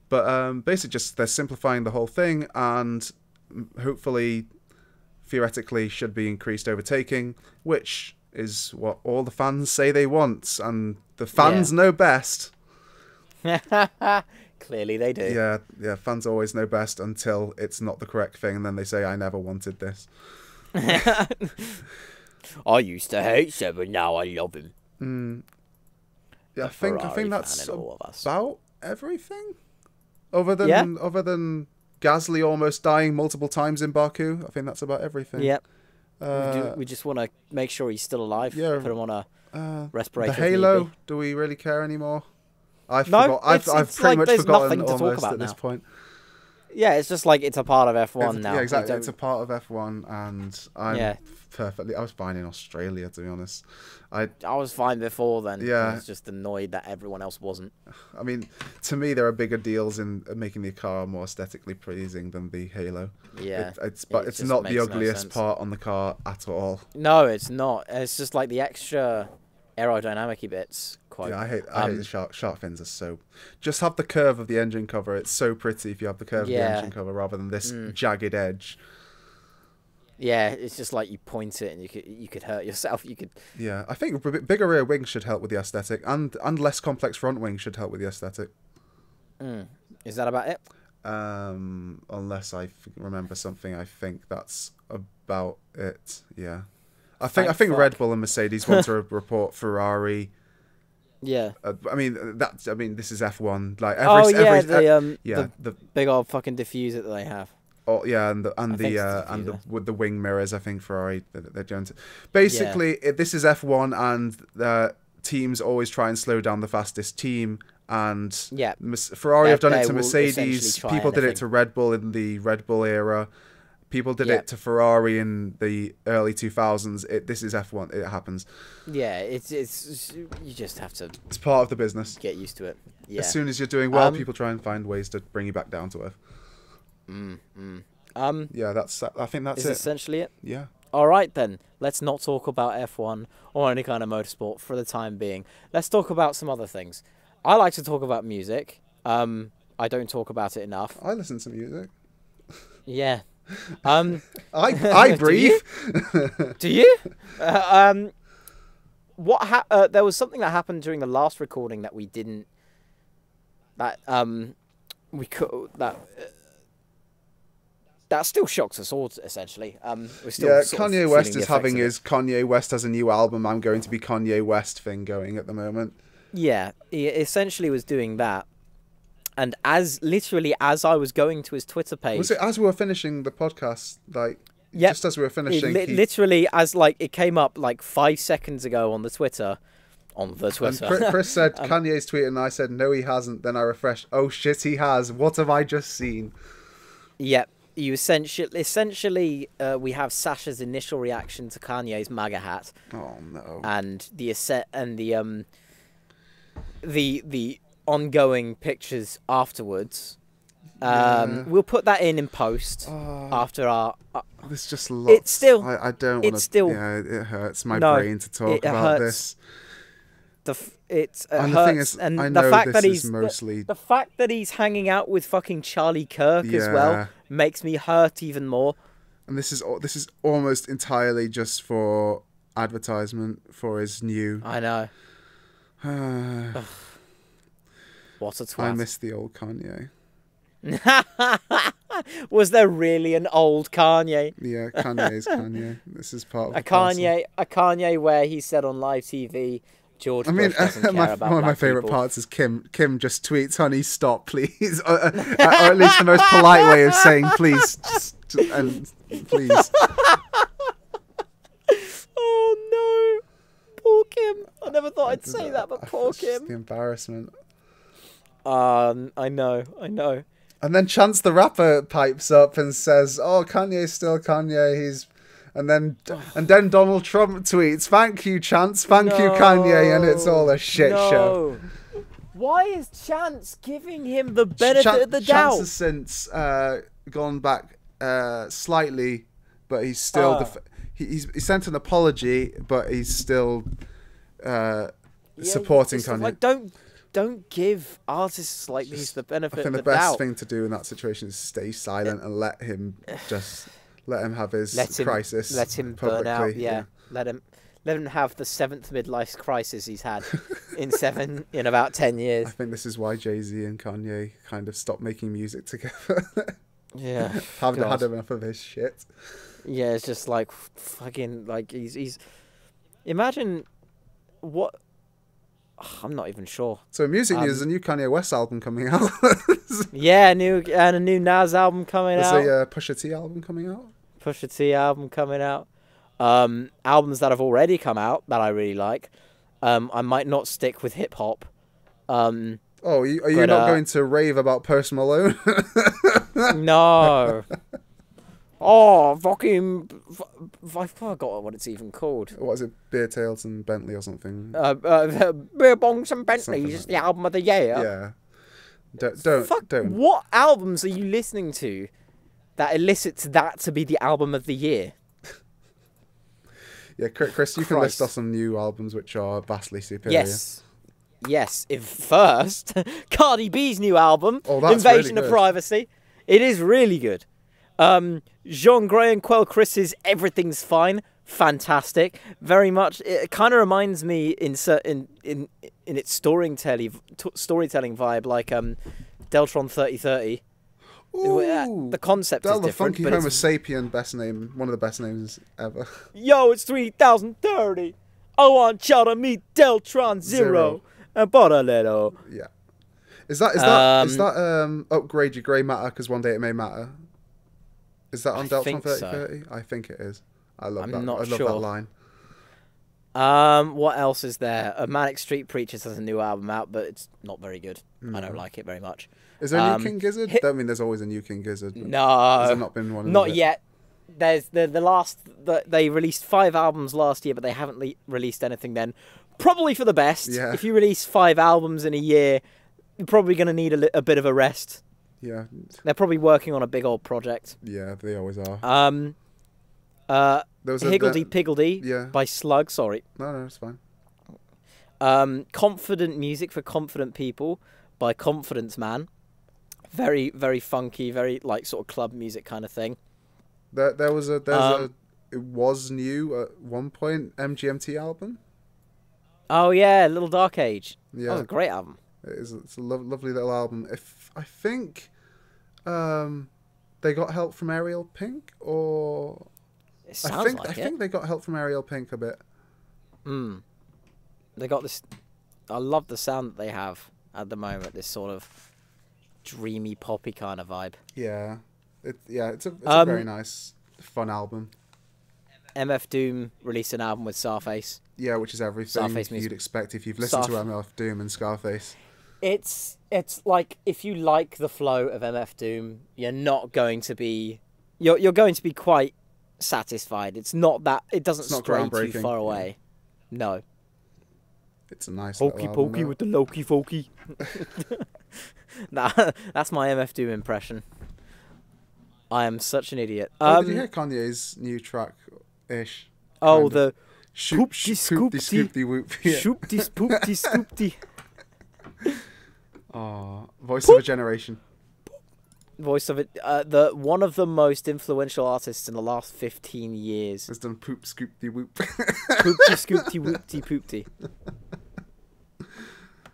Speaker 2: But basically, just they're simplifying the whole thing, and hopefully theoretically should be increased overtaking, which is what all the fans say they want, and the fans know best.
Speaker 1: Clearly they do.
Speaker 2: Yeah, fans always know best until it's not the correct thing, and then they say, I never wanted this.
Speaker 1: I used to hate Seven, now I love him.
Speaker 2: Yeah, I think that's about everything. Other than Gasly almost dying multiple times in Baku, I think that's about everything.
Speaker 1: Yep. We just want to make sure he's still alive. Yeah. Put him on a respirator.
Speaker 2: The Halo, do we really care anymore? I've pretty much forgotten almost at this point.
Speaker 1: Yeah, it's just like it's a part of F1 now.
Speaker 2: Yeah, exactly. It's a part of F1, and I'm perfectly... I was fine in Australia, to be honest. I
Speaker 1: was fine before then.
Speaker 2: Yeah.
Speaker 1: I was just annoyed that everyone else wasn't.
Speaker 2: I mean, to me, there are bigger deals in making the car more aesthetically pleasing than the Halo.
Speaker 1: Yeah.
Speaker 2: It's not the ugliest part on the car at all.
Speaker 1: No, it's not. It's just like the extra aerodynamic-y bits.
Speaker 2: Yeah, I hate the shark fins. Are so... Just have the curve of the engine cover. It's so pretty if you have the curve of the engine cover rather than this jagged edge.
Speaker 1: Yeah, it's just like you point it and you could hurt yourself.
Speaker 2: Yeah, I think bigger rear wings should help with the aesthetic, and less complex front wings should help with the aesthetic.
Speaker 1: Is that about it?
Speaker 2: Unless I remember something, I think that's about it. Yeah, I think Red Bull and Mercedes want to report Ferrari.
Speaker 1: Yeah.
Speaker 2: I mean this is F1. Like
Speaker 1: the big old fucking diffuser that they have.
Speaker 2: Oh yeah, with the wing mirrors, I think Ferrari they're doing. Basically, this is F1, and teams always try and slow down the fastest team. And Ferrari have done it to Mercedes. People did it to Red Bull in the Red Bull era. People did it to Ferrari in the early 2000s. This is F1. It happens.
Speaker 1: Yeah, it's you just have to.
Speaker 2: It's part of the business.
Speaker 1: Get used to it. Yeah.
Speaker 2: As soon as you're doing well, people try and find ways to bring you back down to earth. Yeah, I think that's
Speaker 1: essentially it.
Speaker 2: Yeah.
Speaker 1: All right then. Let's not talk about F1 or any kind of motorsport for the time being. Let's talk about some other things. I like to talk about music. I don't talk about it enough.
Speaker 2: I listen to music.
Speaker 1: Yeah.
Speaker 2: I breathe.
Speaker 1: Do you? There was something that happened during the last recording that we didn't. That still shocks us all, essentially. We're still
Speaker 2: Kanye West is having his Kanye West has a new album, I'm going to be Kanye West thing going at the moment. Yeah,
Speaker 1: he essentially was doing that. And as I was going to his Twitter page...
Speaker 2: Was it as we were finishing the podcast? Just as we were finishing...
Speaker 1: Literally, as it came up 5 seconds ago on the Twitter. And
Speaker 2: Chris said, Kanye's tweeted, and I said, no, he hasn't. Then I refreshed. Oh, shit, he has. What have I just seen?
Speaker 1: Yep. You essentially, we have Sasha's initial reaction to Kanye's MAGA hat.
Speaker 2: Oh, no.
Speaker 1: And the ongoing pictures afterwards. We'll put that in post after our.
Speaker 2: There's just lots.
Speaker 1: It's still.
Speaker 2: I don't want to. Yeah, it hurts my brain to talk about this.
Speaker 1: It
Speaker 2: and
Speaker 1: hurts.
Speaker 2: The thing is,
Speaker 1: and
Speaker 2: I know
Speaker 1: the fact that
Speaker 2: he's
Speaker 1: he's
Speaker 2: mostly
Speaker 1: the fact that he's hanging out with fucking Charlie Kirk as well makes me hurt even more.
Speaker 2: And this is almost entirely just for advertisement for his new.
Speaker 1: I know. What a twat.
Speaker 2: I miss the old Kanye.
Speaker 1: Was there really an old Kanye?
Speaker 2: Yeah, Kanye's Kanye. This is part of
Speaker 1: a Kanye where he said on live TV, George Bush doesn't care about
Speaker 2: one of my favourite
Speaker 1: people.
Speaker 2: parts is Kim just tweets, honey, stop, please. or at least the most polite way of saying please. Please.
Speaker 1: Oh, no. Poor Kim. I never thought I'd say that, but poor Kim.
Speaker 2: The embarrassment.
Speaker 1: I know.
Speaker 2: And then Chance the Rapper pipes up and says, oh, Kanye's still Kanye, And then Donald Trump tweets, thank you, Chance, thank you, Kanye, and it's all a shit show.
Speaker 1: Why is Chance giving him the benefit of the doubt?
Speaker 2: Chance has since gone back slightly, but he's still... he sent an apology, but he's still supporting Kanye.
Speaker 1: Don't give artists like these the benefit of the doubt.
Speaker 2: I think the best thing to do in that situation is stay silent and let him just Let him have his crisis.
Speaker 1: Let him
Speaker 2: publicly.
Speaker 1: burn out. Yeah. Let him have the 7th midlife crisis he's had in about 10 years.
Speaker 2: I think this is why Jay-Z and Kanye kind of stopped making music together.
Speaker 1: Yeah.
Speaker 2: Haven't had enough of his shit.
Speaker 1: Yeah, it's just like fucking like he's imagine what I'm not even sure.
Speaker 2: So music news, a new Kanye West album coming out.
Speaker 1: Yeah, a new Nas album coming out.
Speaker 2: There's a Pusha T album coming out.
Speaker 1: Pusha T album coming out. Albums that have already come out that I really like. I might not stick with hip hop.
Speaker 2: Are you not going to rave about Post Malone?
Speaker 1: No. Oh, fucking! I forgot what it's even called.
Speaker 2: What is it? Beer Tails and Bentley or something?
Speaker 1: Beer Bongs and Bentleys is the album of the year.
Speaker 2: Yeah. Don't.
Speaker 1: What albums are you listening to that elicits that to be the album of the year?
Speaker 2: Yeah, Chris, you can list off some new albums which are vastly superior.
Speaker 1: Yes. If first, Cardi B's new album, Invasion of Privacy. It is really good. Jean Grey and Quelle Chris's Everything's Fine, fantastic. Very much. It kind of reminds me in its storytelling vibe, like Deltron 3030.
Speaker 2: Ooh,
Speaker 1: the concept is different.
Speaker 2: The Funky Homo Sapien, best name, one of the best names ever.
Speaker 1: Yo, it's 3030. I want y'all to meet Deltron Zero and Borrelero.
Speaker 2: Yeah. Is that Upgrade Your Grey Matter because one day it may matter? Is that on Deltron 3030? I think it is. I love that. I love that line.
Speaker 1: What else is there? Manic Street Preachers has a new album out, but it's not very good. I don't like it very much.
Speaker 2: Is there a new King Gizzard? I mean, there's always a new King Gizzard.
Speaker 1: No,
Speaker 2: has there not been one?
Speaker 1: Not yet. There's they released 5 albums last year, but they haven't released anything then. Probably for the best.
Speaker 2: Yeah.
Speaker 1: If you release 5 albums in a year, you're probably going to need a bit of a rest.
Speaker 2: Yeah.
Speaker 1: They're probably working on a big old project.
Speaker 2: Yeah, they always are.
Speaker 1: Higgledy Piggledy by Slug. Sorry.
Speaker 2: No, it's fine.
Speaker 1: Confident Music for Confident People by Confidence Man. Very, very funky, very like sort of club music kind of thing.
Speaker 2: It was new at one point, MGMT album.
Speaker 1: Oh yeah, Little Dark Age.
Speaker 2: Yeah.
Speaker 1: That was a great album.
Speaker 2: It's a lovely little album. I think they got help from Ariel Pink, or
Speaker 1: it sounds
Speaker 2: I think they got help from Ariel Pink a bit.
Speaker 1: They got this. I love the sound that they have at the moment. This sort of dreamy poppy kind of vibe.
Speaker 2: Yeah, it's a very nice, fun album.
Speaker 1: MF Doom released an album with Scarface.
Speaker 2: Yeah, which is everything you'd expect if you've listened to MF Doom and Scarface.
Speaker 1: It's like if you like the flow of MF Doom, you're not going to be you're going to be quite satisfied. It's not that it doesn't stray too far away. Yeah. No.
Speaker 2: It's a nice
Speaker 1: hokey pokey with the Loki folky. Nah, that's my MF Doom impression. I am such an idiot.
Speaker 2: Did you hear Kanye's new track-ish?
Speaker 1: Oh, the
Speaker 2: Shoopty scoopty whoop.
Speaker 1: Shoopty spoopty scoopty.
Speaker 2: Oh, voice of a generation.
Speaker 1: Voice of it. One of the most influential artists in the last 15 years.
Speaker 2: Has done poop scoopty whoop.
Speaker 1: Poopty scoopty whoopty poopty.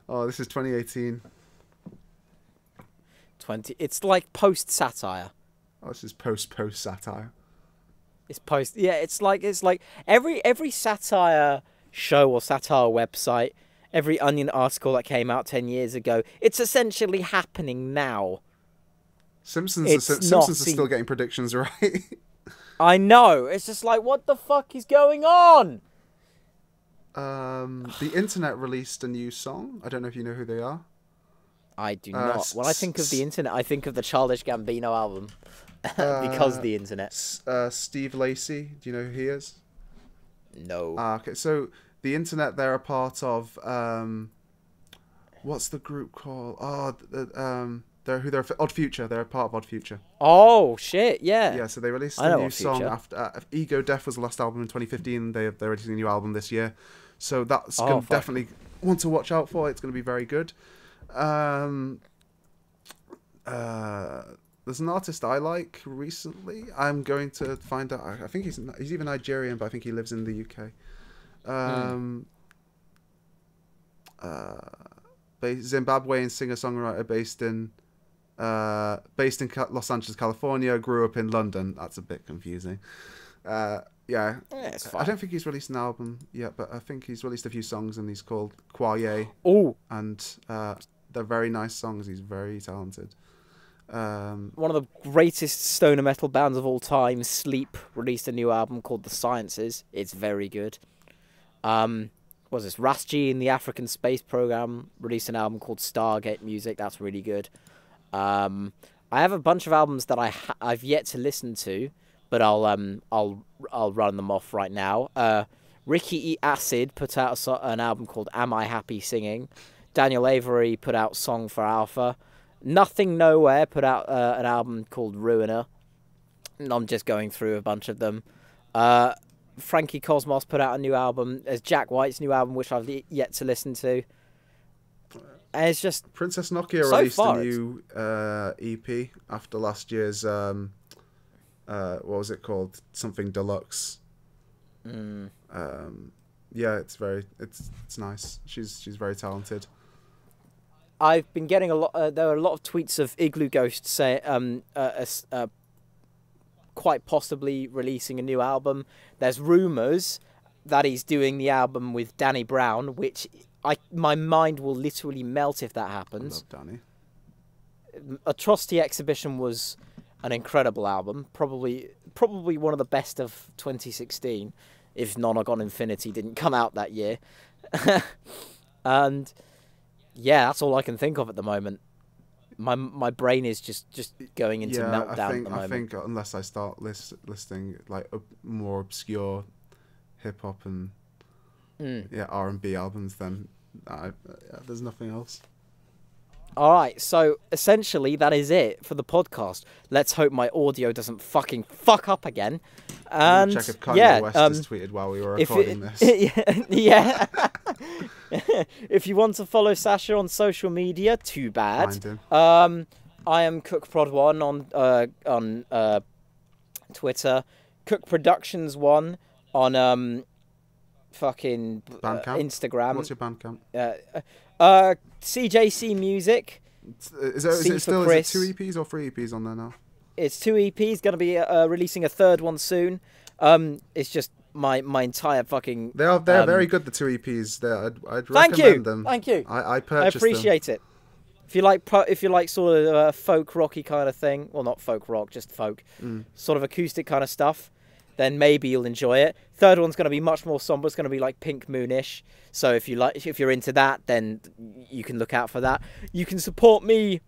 Speaker 2: Oh, this is 2018.
Speaker 1: It's like post satire.
Speaker 2: Oh, this is post satire.
Speaker 1: It's post. Yeah, it's like every satire show or satire website, every Onion article that came out 10 years ago. It's essentially happening now.
Speaker 2: Simpsons are still getting predictions right.
Speaker 1: I know. It's just like, what the fuck is going on?
Speaker 2: The internet released a new song. I don't know if you know who they are.
Speaker 1: I do not. When I think of the internet, I think of the Childish Gambino album. Because the internet.
Speaker 2: Steve Lacy. Do you know who he is?
Speaker 1: No.
Speaker 2: Okay, so the internet, they're a part of what's the group called? They're Odd Future. They're a part of Odd Future.
Speaker 1: Oh shit! Yeah.
Speaker 2: Yeah. So they released a new song after Ego Death was the last album in 2015. They're releasing a new album this year, so that's definitely one to watch out for. It's going to be very good. there's an artist I like recently. I'm going to find out. I think he's even Nigerian, but I think he lives in the UK. Zimbabwean singer-songwriter based in Los Angeles, California. Grew up in London. That's a bit confusing. Yeah, it's fine. I don't think he's released an album yet, but I think he's released a few songs, and he's called Kwaye.
Speaker 1: Oh,
Speaker 2: and they're very nice songs. He's very talented.
Speaker 1: One of the greatest stoner metal bands of all time, Sleep, released a new album called The Sciences. It's very good. What was this? Rasji in the African Space Program released an album called Stargate Music. That's really good. I have a bunch of albums that I've yet to listen to, but I'll run them off right now. Ricky E. Acid put out an album called Am I Happy Singing. Daniel Avery put out Song for Alpha. Nothing Nowhere put out an album called Ruiner. And I'm just going through a bunch of them. Frankie Cosmos put out a new album. There's Jack White's new album, which I've yet to listen to. And it's just...
Speaker 2: Princess Nokia released a new EP after last year's... what was it called? Something Deluxe. Yeah, it's nice. She's very talented.
Speaker 1: I've been getting a lot. There are a lot of tweets of Igloo Ghost saying quite possibly releasing a new album. There's rumours that he's doing the album with Danny Brown, which my mind will literally melt if that happens.
Speaker 2: I love Danny.
Speaker 1: Atrocity Exhibition was an incredible album, probably one of the best of 2016, if Nonagon Infinity didn't come out that year. And yeah, that's all I can think of at the moment. My brain is just going into meltdown at the moment.
Speaker 2: I think unless I start listing like more obscure hip hop and R&B albums, then there's nothing else.
Speaker 1: All right, so essentially that is it for the podcast. Let's hope my audio doesn't fucking fuck up again. And
Speaker 2: check if Kanye West has tweeted while we were recording this.
Speaker 1: Yeah. If you want to follow Sascha on social media, too bad.
Speaker 2: Find him.
Speaker 1: I am CookProd1 on Twitter, Cook Productions 1 on fucking Instagram.
Speaker 2: What's your Bandcamp?
Speaker 1: CJC Music.
Speaker 2: Is it two EPs or 3 EPs on there now?
Speaker 1: It's 2 EPs. Going to be releasing a third one soon. It's just my entire fucking.
Speaker 2: They're very good. The 2 EPs. I'd recommend them.
Speaker 1: Thank you.
Speaker 2: I purchased them.
Speaker 1: I appreciate it. If you like sort of folk rocky kind of thing, well, not folk rock, just folk, sort of acoustic kind of stuff, then maybe you'll enjoy it. Third one's going to be much more somber. It's going to be like Pink Moonish. So if you're into that, then you can look out for that. You can support me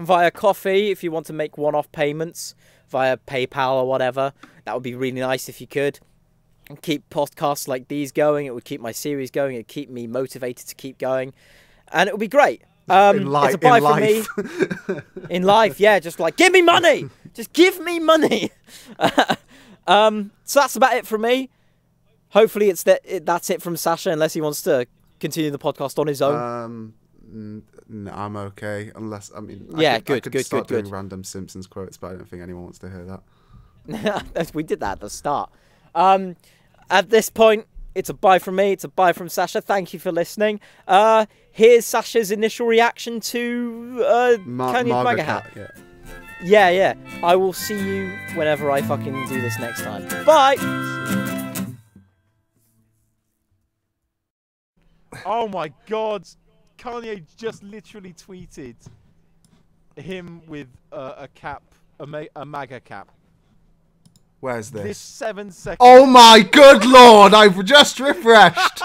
Speaker 1: via Coffee if you want to make one-off payments via PayPal or whatever. That would be really nice if you could. And keep podcasts like these going. It would keep my series going. It would keep me motivated to keep going. And it would be great. It's a buy for me. In life, yeah. Just like, give me money. Just give me money. So that's about it from me. Hopefully that's it from Sascha, unless he wants to continue the podcast on his own.
Speaker 2: No, I'm okay. Unless, I mean,
Speaker 1: I
Speaker 2: could start doing random Simpsons quotes, but I don't think anyone wants to hear
Speaker 1: that. We did that at the start. At this point, it's a bye from me. It's a bye from Sascha. Thank you for listening. Here's Sascha's initial reaction to Kanye's MAGA hat. Yeah. I will see you whenever I fucking do this next time. Bye!
Speaker 3: Oh my god! Kanye just literally tweeted him with a cap, a MAGA cap.
Speaker 2: Where's this?
Speaker 3: This 7 seconds.
Speaker 2: Oh my good lord! I've just refreshed!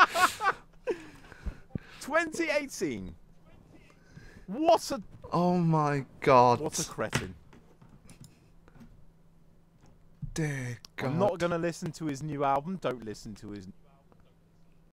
Speaker 3: 2018. What a...
Speaker 2: Oh my god.
Speaker 3: What a cretin.
Speaker 2: Dear God.
Speaker 3: I'm not going to listen to his new album. Don't listen to his...